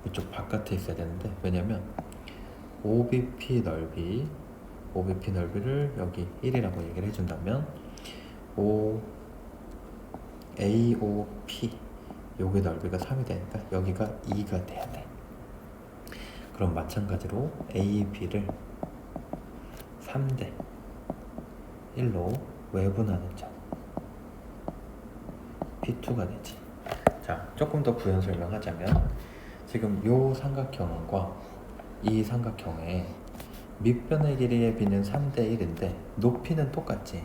A: 이쪽 바깥에 있어야 되는데, 왜냐면 OBP 넓이를 여기 1이라고 얘기를 해준다면 AOP 요게 넓이가 3이 되니까 여기가 2가 돼야 돼. 그럼 마찬가지로 AB를 3대 1로 외분하는 점 P2가 되지. 자, 조금 더 부연 설명하자면 지금 요 삼각형과 이 삼각형의 밑변의 길이의 b는 3대 1인데 높이는 똑같지.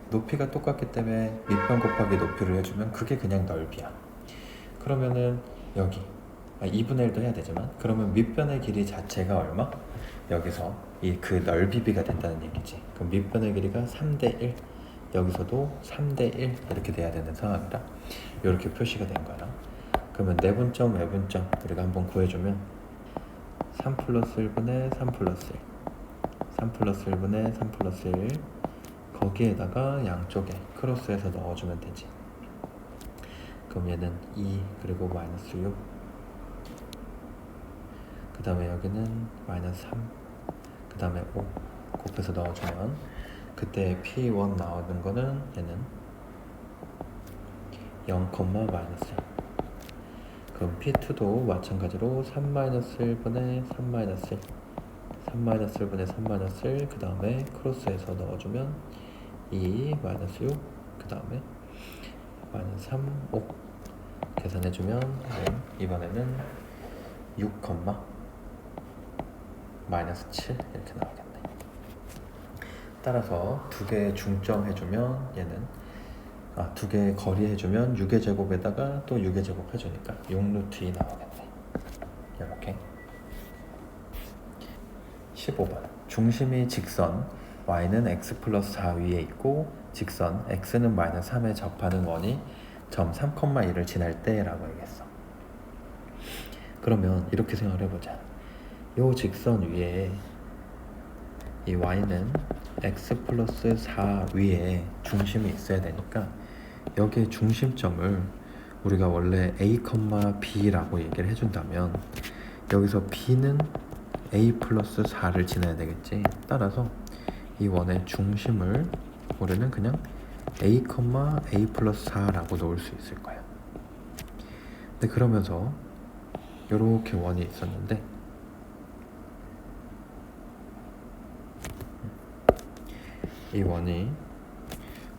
A: 높이가 똑같기 때문에 밑변 곱하기 높이를 해주면 그게 그냥 넓이야. 그러면은 여기 2분의 1도 해야 되지만, 그러면 밑변의 길이 자체가 얼마? 여기서 그 넓이 b가 된다는 얘기지. 그럼 밑변의 길이가 3대 1, 여기서도 3대 1 이렇게 돼야 되는 상황이라 이렇게 표시가 된 거야. 그러면 내분점, 외분점 우리가 한번 구해주면 3 플러스 1분의 3 플러스 1, 3 플러스 1분의 3 플러스 1, 거기에다가 양쪽에 크로스해서 넣어주면 되지. 그럼 얘는 2 그리고 마이너스 6, 그 다음에 여기는 마이너스 3, 그 다음에 5 곱해서 넣어주면 그때 P1 나오는 거는 얘는 0, 마이너스 1. 그럼 P2도 마찬가지로 3 마이너스 1분의 3 마이너스 1, 3 마이너스 1분의 3 마이너스 1, 그 다음에 크로스해서 넣어주면 2 마이너스 6, 그 다음에 마이너스 3, 5 계산해주면 이번에는 6, 마이너스 7 이렇게 나오겠네. 따라서 두 개 중점 해주면 얘는 두 개 거리 해주면 6의 제곱에다가 또 6의 제곱 해주니까 6루트 2 나오겠네. 이렇게. 15번 중심이 직선 y는 x 플러스 4 위에 있고 직선 x는 마이너스 3에 접하는 원이 점 3,1을 지날 때라고 얘기했어. 그러면 이렇게 생각을 해보자. 요 직선 위에 이 y는 x 플러스 4 위에 중심이 있어야 되니까 여기에 중심점을 우리가 원래 a, b라고 얘기를 해준다면 여기서 b는 a 플러스 4를 지나야 되겠지. 따라서 이 원의 중심을 우리는 그냥 a, a 플러스 4라고 놓을 수 있을 거야. 근데 그러면서 이렇게 원이 있었는데 이 원이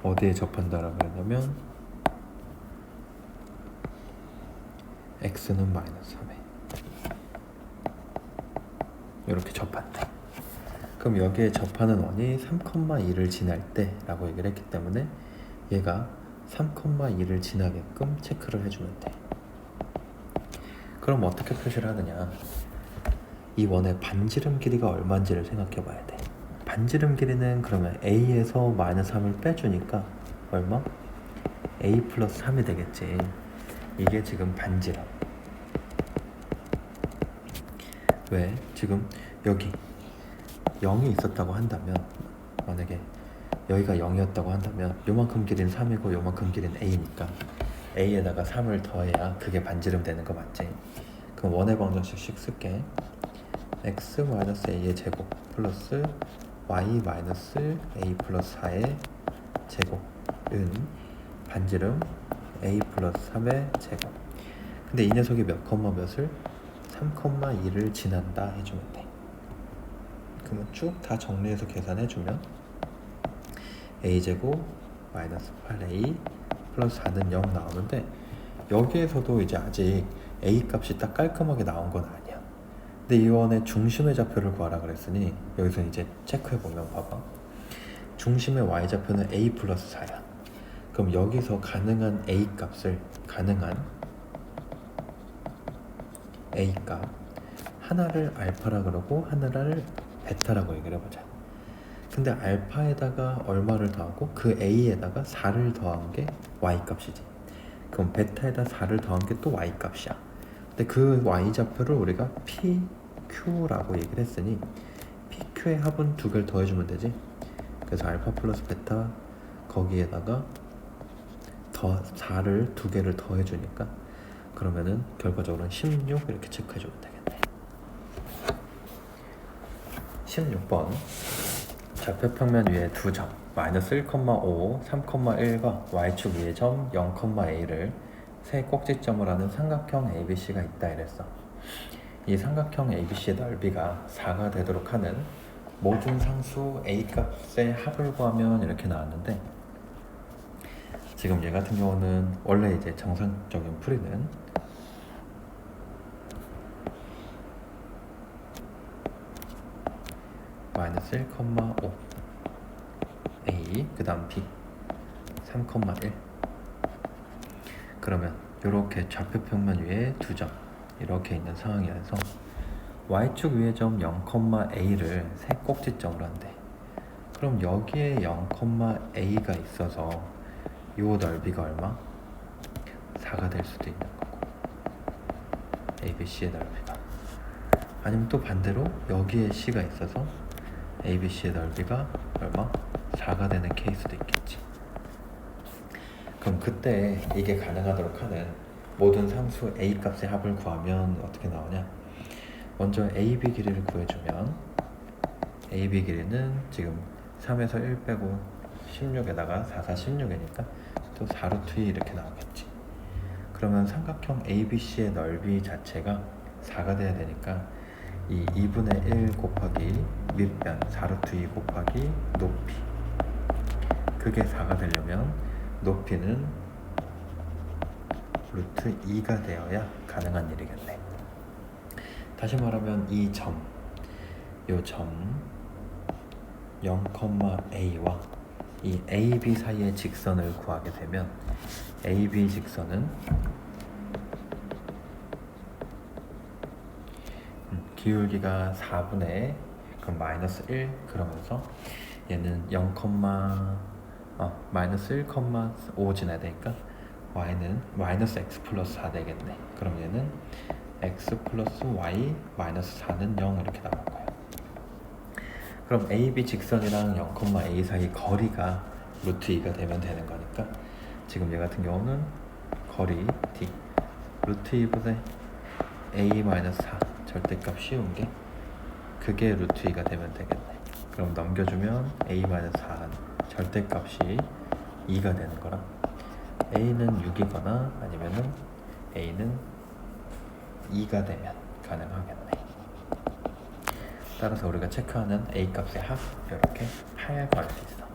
A: 어디에 접한다라고 했냐면 x는 마이너스 3에 이렇게 접한대. 그럼 여기에 접하는 원이 3,2를 지날 때 라고 얘기를 했기 때문에 얘가 3,2를 지나게끔 체크를 해주면 돼. 그럼 어떻게 표시를 하느냐, 이 원의 반지름 길이가 얼마인지를 생각해 봐야 돼. 반지름 길이는 그러면 a에서 마이너스 3을 빼주니까 얼마? a 플러스 3이 되겠지. 이게 지금 반지름. 왜? 지금 여기 0이 있었다고 한다면, 만약에 여기가 0이었다고 한다면 요만큼 길이는 3이고 요만큼 길이는 a니까 a에다가 3을 더해야 그게 반지름 되는 거 맞지? 그럼 원의 방정식씩 쓸게. x-a의 제곱 플러스 y-a 플러스 4의 제곱은 반지름 a 플러스 3의 제곱. 근데 이 녀석이 몇 컴마 몇을? 3,2를 지난다 해주면 돼. 그러면 쭉 다 정리해서 계산해주면 a제곱 마이너스 8a 플러스 4는 0 나오는데, 여기에서도 이제 아직 a 값이 딱 깔끔하게 나온 건 아니야. 근데 이 원의 중심의 좌표를 구하라 그랬으니 여기서 이제 체크해보면 봐봐. 중심의 y좌표는 a 플러스 4야. 그럼 여기서 가능한 a 값을, 가능한 a 값 하나를 알파라 그러고 하나를 베타라고 얘기를 해보자. 근데 알파에다가 얼마를 더하고 그 a에다가 4를 더한 게 y 값이지. 그럼 베타에다 4를 더한 게 또 y 값이야. 근데 그 y좌표를 우리가 pq라고 얘기를 했으니 pq의 합은 두 개를 더해주면 되지. 그래서 알파 플러스 베타 거기에다가 더 4를 두 개를 더해주니까 그러면은 결과적으로는 16 이렇게 체크해주면 되겠네. 16번 좌표평면 위에 두 점 마이너스 1,5, 3,1과 y축 위의 점 0,a를 세 꼭지점을 하는 삼각형 ABC가 있다 이랬어. 이 삼각형 ABC의 넓이가 4가 되도록 하는 모든 상수 a 값의 합을 구하면 이렇게 나왔는데, 지금 얘 같은 경우는 원래 이제 정상적인 풀이는 마이너스 1,5 a 그 다음 b 3,1. 그러면 이렇게 좌표평면 위에 두 점 이렇게 있는 상황이라서 y축 위의 점 0,a를 세 꼭지점으로 한대. 그럼 여기에 0,a가 있어서 이 넓이가 얼마? 4가 될 수도 있는 거고, ABC의 넓이가. 아니면 또 반대로 여기에 C가 있어서 ABC의 넓이가 얼마? 4가 되는 케이스도 있겠지. 그럼 그때 이게 가능하도록 하는 모든 상수 A 값의 합을 구하면 어떻게 나오냐? 먼저 AB 길이를 구해주면 AB 길이는 지금 3에서 1 빼고 16에다가 4, 4, 16이니까 또 4루트 2 이렇게 나오겠지. 그러면 삼각형 ABC의 넓이 자체가 4가 돼야 되니까 이 2분의 1 곱하기 밑변 4루트 2 곱하기 높이, 그게 4가 되려면 높이는 루트 2가 되어야 가능한 일이겠네. 다시 말하면 이 점, 요 점 0,a와 이 AB 사이의 직선을 구하게 되면 AB 직선은 기울기가 4분의 그럼 마이너스 1 그러면서 얘는 마이너스 1,5 지나야 되니까 y는 마이너스 x 플러스 4 되겠네. 그럼 얘는 x 플러스 y 마이너스 4는 0 이렇게 나올 거예요. 그럼 AB 직선이랑 0, A 사이 거리가 루트 2가 되면 되는 거니까 지금 얘 같은 경우는 거리 D 루트 2분의 A 마이너스 4 절대값 씌운 게 그게 루트 2가 되면 되겠네. 그럼 넘겨주면 A 마이너스 4 절대값이 2가 되는 거라 A는 6이거나 아니면은 A는 2가 되면 가능하겠네. 따라서 우리가 체크하는 A 값의 합 이렇게 8 구할 수 있어.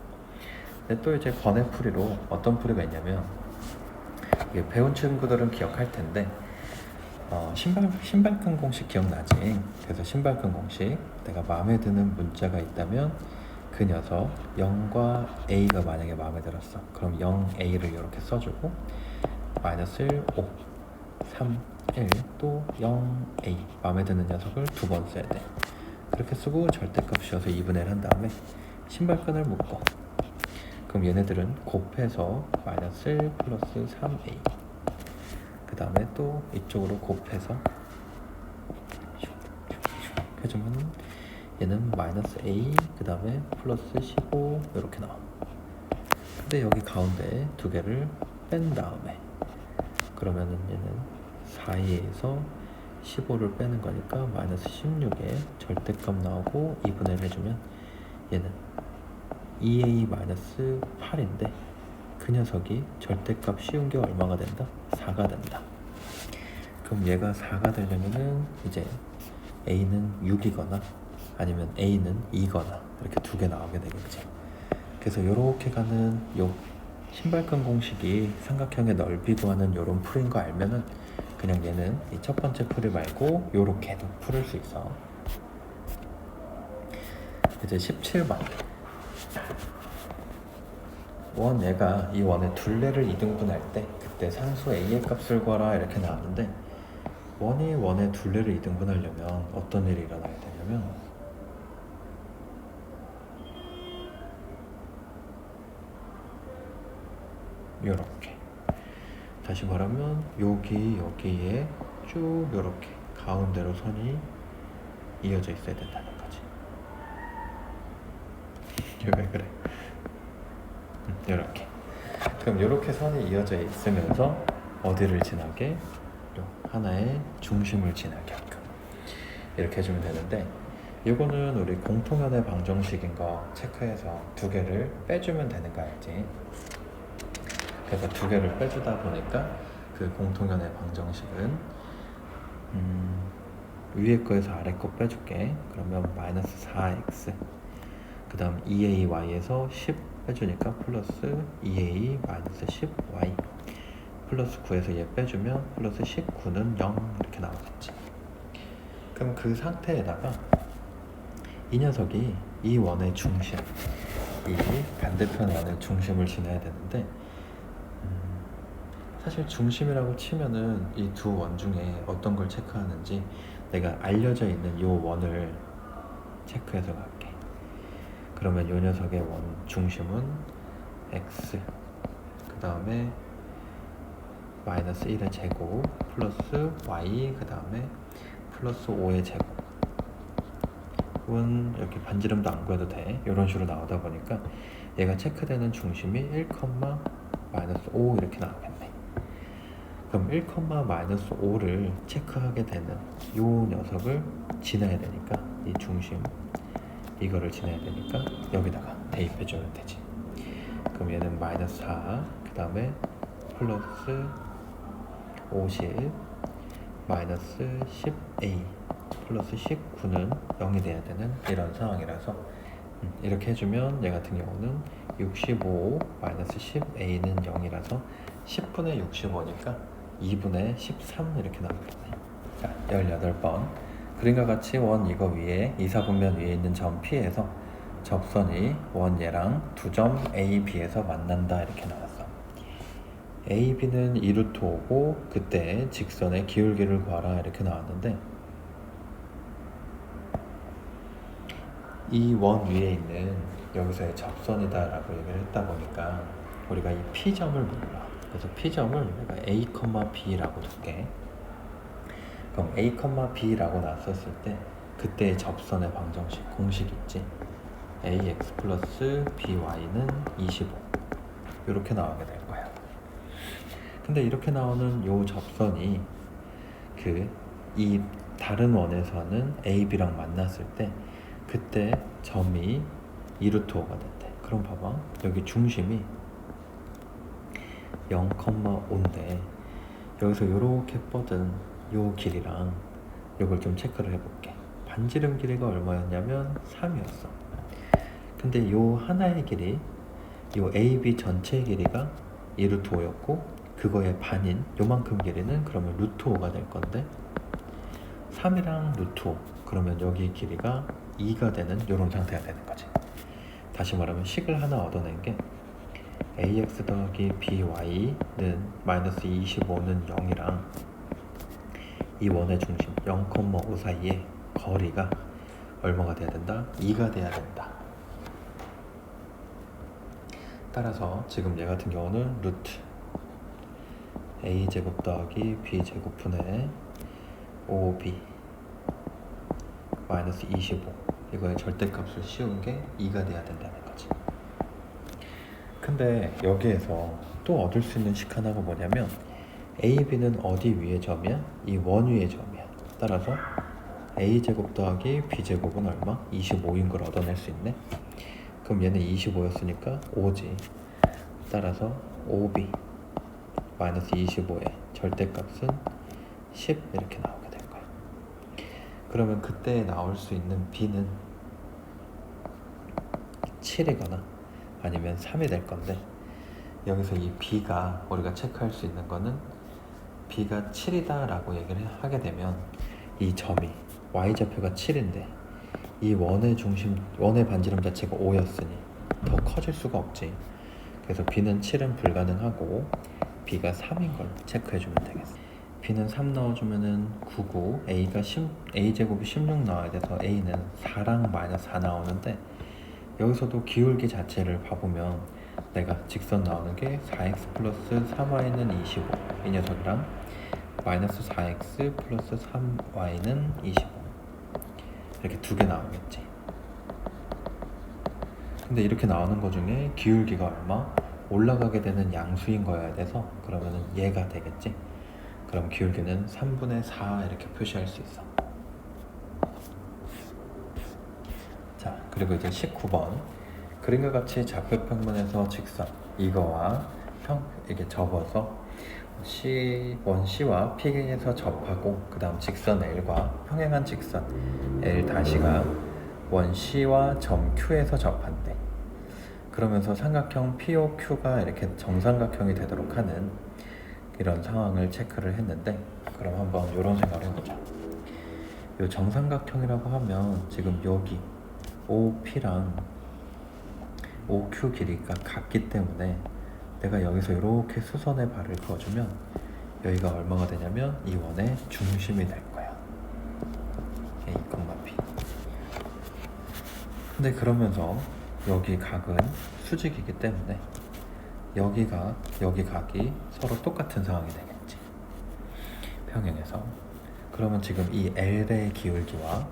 A: 근데 또 이제 번외풀이로 어떤 풀이가 있냐면 이게 배운 친구들은 기억할 텐데 신발끈 공식 기억나지? 그래서 신발끈 공식 내가 마음에 드는 문자가 있다면 그 녀석 0과 A가 만약에 마음에 들었어. 그럼 0A를 이렇게 써주고 마이너스 1, 5, 3, 1, 또 0A 마음에 드는 녀석을 두 번 써야 돼. 그렇게 쓰고 절대값 씌워서 2분의 1 한 다음에 신발끈을 묶어. 그럼 얘네들은 곱해서 마이너스 1 플러스 3A 그 다음에 또 이쪽으로 곱해서 해주면 얘는 마이너스 A 그 다음에 플러스 15 이렇게 나와. 근데 여기 가운데 두 개를 뺀 다음에 그러면은 얘는 4A에서 15를 빼는 거니까 마이너스 16에 절대값 나오고 2분의 1 해주면 얘는 2A 마이너스 8인데 그 녀석이 절대값 씌운 게 얼마가 된다? 4가 된다. 그럼 얘가 4가 되려면은 이제 A는 6이거나 아니면 A는 2거나 이렇게 두 개 나오게 되겠지. 그래서 이렇게 가는 요 신발끈 공식이 삼각형의 넓이 구하는 요런 풀인 거 알면은 그냥 얘는 이 첫 번째 풀이 말고 요렇게도 풀을 수 있어. 이제 17번 얘가 이 원의 둘레를 이등분할 때 그때 상수 A의 값을 구하라 이렇게 나왔는데 원의 둘레를 이등분하려면 어떤 일이 일어나야 되냐면 요렇게 다시 말하면 여기에 쭉 요렇게 가운데로 선이 이어져 있어야 된다는 거지. 왜 그래? 요렇게. 그럼 요렇게 선이 이어져 있으면서 어디를 지나게? 요 하나의 중심을 지나게 하게끔 이렇게 해주면 되는데 이거는 우리 공통연의 방정식인 거 체크해서 두 개를 빼주면 되는 거 알지? 그래서 두 개를 빼주다 보니까 그 공통연의 방정식은 위에 거에서 아래 거 빼줄게. 그러면 마이너스 4x 그 다음 2ay에서 10 빼주니까 플러스 2a 마이너스 10y 플러스 9에서 얘 빼주면 플러스 19는 0 이렇게 나오겠지. 그럼 그 상태에다가 이 녀석이 이 원의 중심 이 반대편 원의 중심을 지나야 되는데 사실 중심이라고 치면은 이 두 원 중에 어떤 걸 체크하는지 내가 알려져 있는 이 원을 체크해서 갈게. 그러면 이 녀석의 원 중심은 x 그 다음에 마이너스 1의 제곱 플러스 y 그 다음에 플러스 5의 제곱은 여기 반지름도 안 구해도 돼. 이런 식으로 나오다 보니까 얘가 체크되는 중심이 1, 마이너스 5 이렇게 나오겠네. 그럼 1, 마이너스 5를 체크하게 되는 이 녀석을 지나야 되니까 이 중심 이거를 지나야 되니까 여기다가 대입해 주면 되지. 그럼 얘는 마이너스 4 그 다음에 플러스 50 마이너스 10a 플러스 19는 0이 돼야 되는 이런 상황이라서 이렇게 해주면 얘 같은 경우는 65 마이너스 10a는 0이라서 10분의 65니까 2분의 13 이렇게 나오겠네. 자, 18번 그림과 같이 원 이거 위에 이사분면 위에 있는 점 P에서 접선이 원 얘랑 두 점 A, B에서 만난다 이렇게 나왔어. A, B는 2루트 5고 그때 직선의 기울기를 구하라 이렇게 나왔는데 이 원 위에 있는 여기서의 접선이다 라고 얘기를 했다 보니까 우리가 이 P점을 몰라. 그래서 P점을 내가 A, B라고 둘게. 그럼 A, B라고 놨었을 때 그때의 접선의 방정식 공식 있지. ax 플러스 by는 25 이렇게 나오게 될 거야. 근데 이렇게 나오는 요 접선이 이 다른 원에서는 a, b랑 만났을 때 그때 점이 2루트5가 된대. 그럼 봐봐, 여기 중심이 0,5인데 여기서 요렇게 뻗은 요 길이랑 요걸 좀 체크를 해볼게. 반지름 길이가 얼마였냐면 3이었어. 근데 요 하나의 길이, 요 AB 전체 길이가 2루트5였고 그거의 반인 요만큼 길이는 그러면 루트5가 될 건데 3이랑 루트5 그러면 여기 길이가 2가 되는 요런 상태가 되는 거지. 다시 말하면 식을 하나 얻어낸 게 ax 더하기 by는 마이너스 25는 0이랑 이 원의 중심 0,5 사이에 거리가 얼마가 돼야 된다? 2가 돼야 된다. 따라서 지금 얘 같은 경우는 루트 a제곱 더하기 b제곱분의 5b 마이너스 25 이거의 절대값을 씌운 게 2가 돼야 된다는 거지. 근데 여기에서 또 얻을 수 있는 식 하나가 뭐냐면 a, b는 어디 위의 점이야? 이 원 위의 점이야. 따라서 a제곱 더하기 b제곱은 얼마? 25인 걸 얻어낼 수 있네. 그럼 얘는 25였으니까 5지. 따라서 5b 마이너스 25의 절대값은 10 이렇게 나오게 될 거야. 그러면 그때 나올 수 있는 b는 7이거나 아니면 3이 될 건데 여기서 이 b가 우리가 체크할 수 있는 거는 b가 7이다 라고 얘기를 하게 되면 이 점이 y좌표가 7인데 이 원의 중심, 원의 반지름 자체가 5였으니 더 커질 수가 없지. 그래서 b는 7은 불가능하고 b가 3인 걸 체크해주면 되겠어. b는 3 넣어주면은 99, a제곱이 16 나와야 돼서 a는 4랑 마이너스 4 나오는데 여기서도 기울기 자체를 봐보면 내가 직선 나오는 게 4x 플러스 3y는 25 이 녀석이랑 마이너스 4x 플러스 3y는 25 이렇게 두 개 나오겠지. 근데 이렇게 나오는 거 중에 기울기가 얼마? 올라가게 되는 양수인 거여야 돼서 그러면은 얘가 되겠지. 그럼 기울기는 3분의 4 이렇게 표시할 수 있어. 자, 그리고 이제 19번 그림과 같이 좌표평면에서 직선 이거와 이게 접어서 원 C와 P에서 접하고 그 다음 직선 L과 평행한 직선 L-가 원 C와 점 Q에서 접한대. 그러면서 삼각형 POQ가 이렇게 정삼각형이 되도록 하는 이런 상황을 체크를 했는데 그럼 한번 이런 생각을 해보자. 이 정삼각형이라고 하면 지금 여기 OP랑 OQ 길이가 같기 때문에 내가 여기서 이렇게 수선의 발을 그어주면 여기가 얼마가 되냐면 이 원의 중심이 될 거야. A, B. 근데 그러면서 여기 각은 수직이기 때문에 여기 각이 서로 똑같은 상황이 되겠지. 평행해서. 그러면 지금 이 L의 기울기와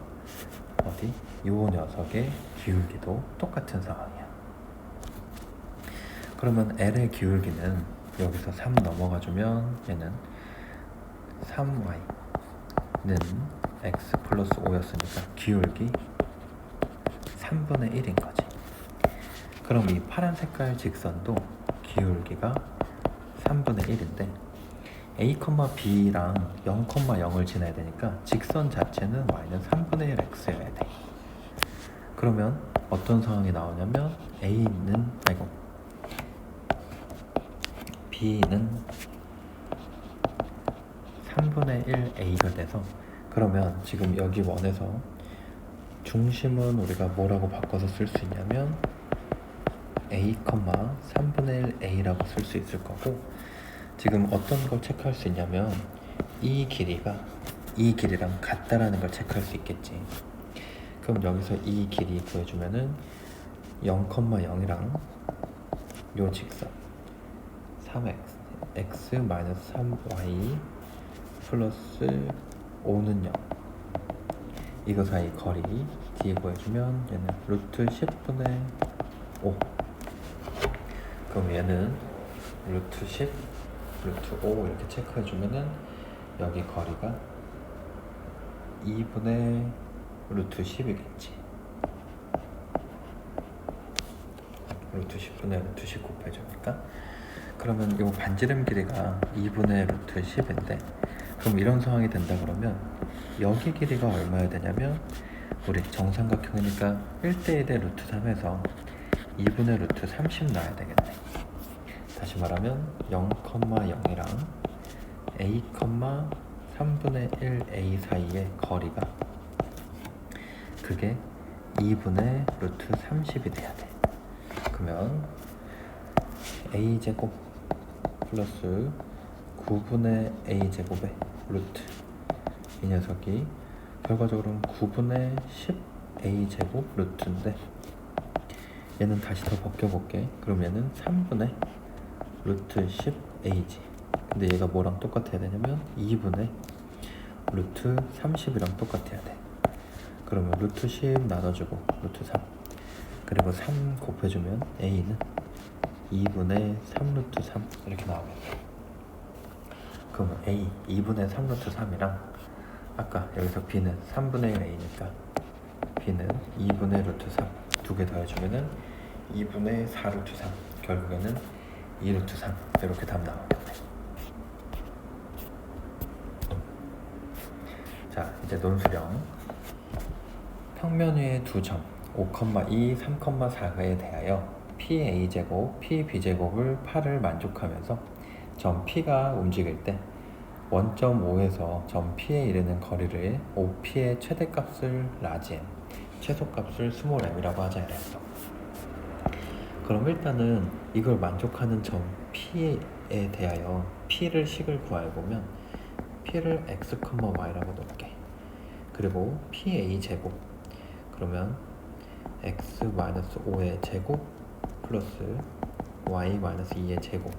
A: 요 녀석의 기울기도 똑같은 상황이야. 그러면 L의 기울기는 여기서 3 넘어가주면 얘는 3y는 x 플러스 5였으니까 기울기 3분의 1인 거지. 그럼 이 파란 색깔 직선도 기울기가 3분의 1인데 a, b랑 0,0을 지나야 되니까 직선 자체는 y는 3분의 1 x여야 돼. 그러면 어떤 상황이 나오냐면 b는 3분의 1 a가 돼서 그러면 지금 여기 원에서 중심은 우리가 뭐라고 바꿔서 쓸 수 있냐면 a, 3분의 1 a라고 쓸 수 있을 거고 지금 어떤 걸 체크할 수 있냐면 이 길이가 이 길이랑 같다라는 걸 체크할 수 있겠지. 그럼 여기서 이 길이 구해주면은 0,0이랑 요 직선 3x x 마이너스 3y 플러스 5는 0. 이거 사이 거리 d 구해주면 얘는 루트 10분의 5. 그럼 얘는 루트 10, 루트 5 이렇게 체크해주면은 여기 거리가 2분의 루트 10이겠지. 루트 10분의 루트 10 곱해주니까. 그러면 이 반지름 길이가 2분의 루트 10인데, 그럼 이런 상황이 된다 그러면 여기 길이가 얼마야 되냐면, 우리 정삼각형이니까 1대1의 루트 3에서 2분의 루트 30 나야 되겠네. 다시 말하면 0,0이랑 a, 3분의 1 a 사이의 거리가 그게 2분의 루트 30이 돼야 돼. 그러면 a제곱 플러스 9분의 a제곱의 루트, 이 녀석이 결과적으로는 9분의 10 a제곱 루트인데, 얘는 다시 더 벗겨볼게. 그럼 얘는 3분의 루트 10 a지. 근데 얘가 뭐랑 똑같아야 되냐면 2분의 루트 30이랑 똑같아야 돼. 그러면 루트 10 나눠주고 루트 3, 그리고 3 곱해주면 a는 2분의 3 루트 3 이렇게 나오겠네. 그러면 a 2분의 3 루트 3이랑 아까 여기서 b는 3분의 1 a니까 b는 2분의 루트 3 두 개 더해주면은 2분의 4 루트 3, 결국에는 2 루트 3 이렇게 답 나오겠네. 자, 이제 논술형. 평면 위의 두 점 5,2, 3,4에 대하여 PA제곱, PB제곱을 8을 만족하면서 점 P가 움직일 때 원점 O에서 점 P에 이르는 거리를 OP의 최대값을 라지 M, 최소값을 스몰 m이라고 하자 이랬어. 그럼 일단은 이걸 만족하는 점 P에 대하여 P를 식을 구해보면 P를 x, y라고 놓을게. 그리고 PA제곱, 그러면 x-5의 제곱 플러스 y-2의 제곱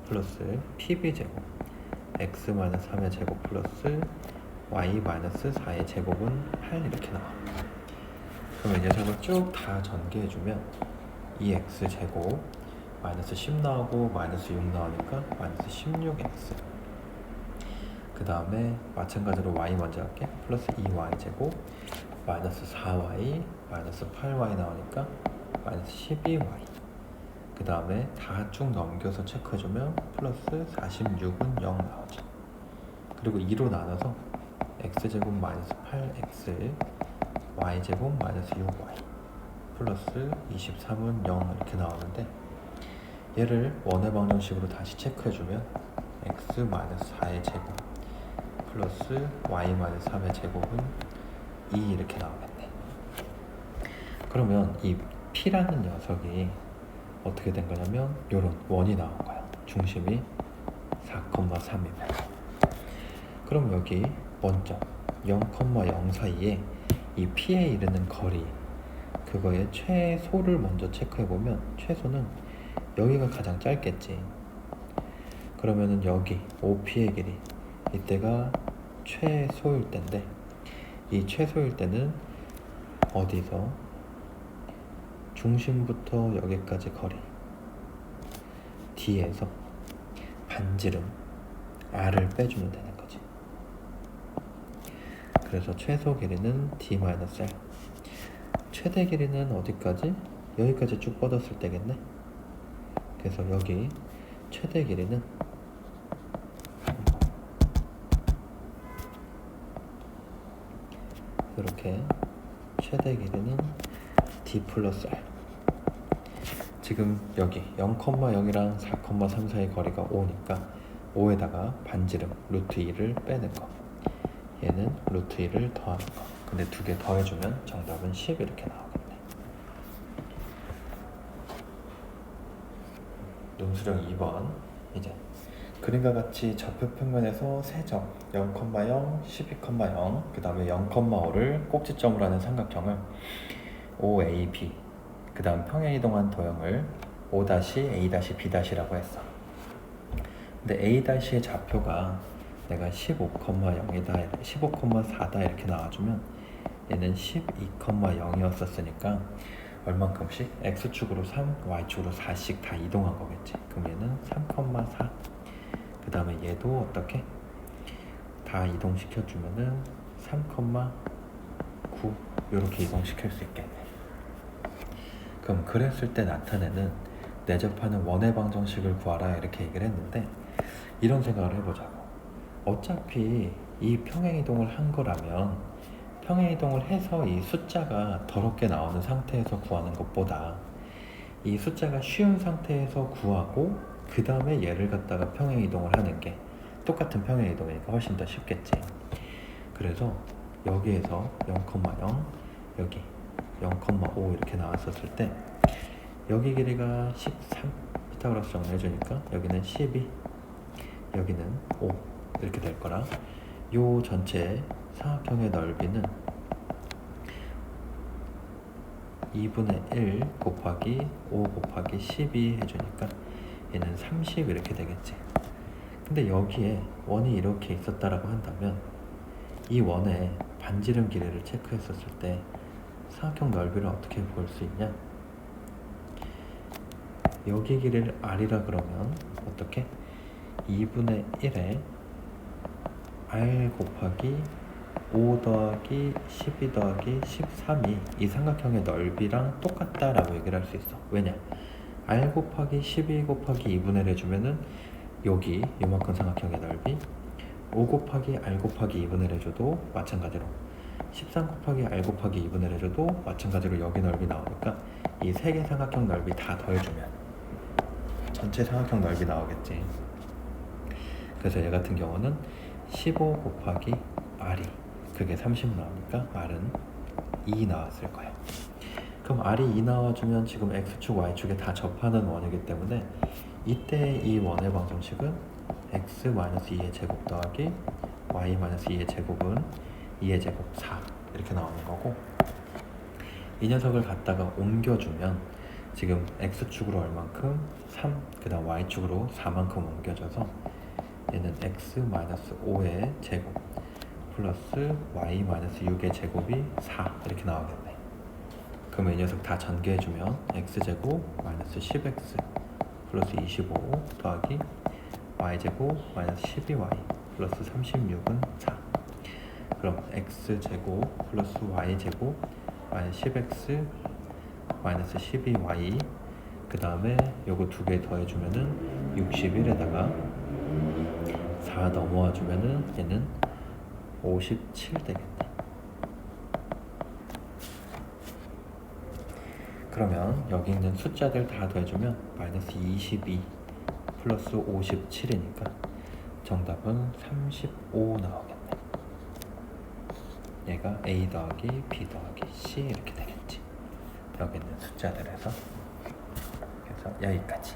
A: 플러스 pb제곱 x-3의 제곱 플러스 y-4의 제곱은 8 이렇게 나와. 그러면 이 녀석을 쭉 다 전개해주면 2x제곱 마이너스 10 나오고 마이너스 6 나오니까 마이너스 16x, 그 다음에 마찬가지로 y 먼저 할게. 플러스 2y제곱 마이너스 4y 마이너스 8y 나오니까 마이너스 12y, 그 다음에 다 쭉 넘겨서 체크해주면 플러스 46은 0 나오죠. 그리고 2로 나눠서 x제곱 마이너스 8x y제곱 마이너스 6y 플러스 23은 0 이렇게 나오는데, 얘를 원의 방정식으로 다시 체크해주면 x 마이너스 4의 제곱 플러스 y 마이너스 3의 제곱은 2 이렇게 나오겠네. 그러면 이 P라는 녀석이 어떻게 된 거냐면 요런 원이 나온 거야. 중심이 4,3이면. 그럼 여기 원점 0,0 사이에 이 P에 이르는 거리, 그거의 최소를 먼저 체크해보면 최소는 여기가 가장 짧겠지. 그러면은 여기 OP의 길이 이때가 최소일 때인데, 이 최소일 때는 어디서 중심부터 여기까지 거리 D에서 반지름 R을 빼주면 되는 거지. 그래서 최소 길이는 D-R, 최대 길이는 어디까지? 여기까지 쭉 뻗었을 때겠네. 그래서 여기 최대 길이는 이렇게, 최대 길이는 D 플러스 R. 지금 여기 0,0이랑 4,3 사이 거리가 5니까 5에다가 반지름 루트 2를 빼는 거, 얘는 루트 2를 더하는 거. 근데 두 개 더해주면 정답은 10 이렇게 나오겠네. 논술형 2번. 이제 그림과 같이 좌표평면에서 세 점 0,0, 12,0, 그 다음에 0,5를 꼭지점으로 하는 삼각형을 OAB, 그 다음 평행이동한 도형을 O-A-B'라고 했어. 근데 A-의 좌표가 내가 15,0이다, 15,4다 이렇게 나와주면 얘는 12,0이었었으니까 얼만큼씩? X축으로 3, Y축으로 4씩 다 이동한 거겠지. 그럼 얘는 3,4. 그 다음에 얘도 어떻게? 다 이동시켜주면은 3,9 이렇게 이동시킬 수 있겠네. 그럼 그랬을 때 나타내는 내접하는 원의 방정식을 구하라 이렇게 얘기를 했는데, 이런 생각을 해보자고. 어차피 이 평행이동을 한 거라면 평행이동을 해서 이 숫자가 더럽게 나오는 상태에서 구하는 것보다 이 숫자가 쉬운 상태에서 구하고 그 다음에 얘를 갖다가 평행이동을 하는 게 똑같은 평행이동이니까 훨씬 더 쉽겠지. 그래서 여기에서 0,0 여기 0,5 이렇게 나왔었을 때 여기 길이가 13 피타고라스 정리해주니까 여기는 12 여기는 5 이렇게 될 거라, 요 전체 삼각형의 넓이는 2분의 1 곱하기 5 곱하기 12 해주니까 얘는 30 이렇게 되겠지. 근데 여기에 원이 이렇게 있었다라고 한다면 이 원의 반지름 길이를 체크했었을 때 삼각형 넓이를 어떻게 볼 수 있냐? 여기 길이를 R이라 그러면 어떻게? 2분의 1에 R 곱하기 5 더하기 12 더하기 13이 이 삼각형의 넓이랑 똑같다라고 얘기를 할 수 있어. 왜냐? R 곱하기 12 곱하기 2분의 1 해주면은 여기 요만큼 삼각형의 넓이, 5 곱하기 R 곱하기 2분의 1 해줘도 마찬가지로, 13 곱하기 R 곱하기 2분의 1 해줘도 마찬가지로 여기 넓이 나오니까 이 세 개 삼각형 넓이 다 더해주면 전체 삼각형 넓이 나오겠지. 그래서 얘 같은 경우는 15 곱하기 R이 그게 30 나오니까 R은 2 나왔을 거야. 그럼 R이 2 나와주면 지금 X축, Y축에 다 접하는 원이기 때문에 이때 이 원의 방정식은 X-2의 제곱 더하기 Y-2의 제곱은 2의 제곱 4 이렇게 나오는 거고, 이 녀석을 갖다가 옮겨주면 지금 X축으로 얼만큼? 3, 그 다음 Y축으로 4만큼 옮겨져서 얘는 X-5의 제곱 플러스 Y-6의 제곱이 4 이렇게 나오겠네. 그러면 이 녀석 다 전개해주면 X제곱 마이너스 10X 플러스 25 더하기 Y제곱 마이너스 12Y 플러스 36은 4. 그럼 X제곱 플러스 Y제곱 마이너스 10X 마이너스 12Y 그 다음에 요거 두 개 더해주면은 61에다가 4 넘어와주면은 얘는 57 되겠네. 그러면 여기 있는 숫자들 다 더해주면 마이너스 22 플러스 57이니까 정답은 35 나오겠네. 얘가 A 더하기 B 더하기 C 이렇게 되겠지. 여기 있는 숫자들에서. 그래서 여기까지.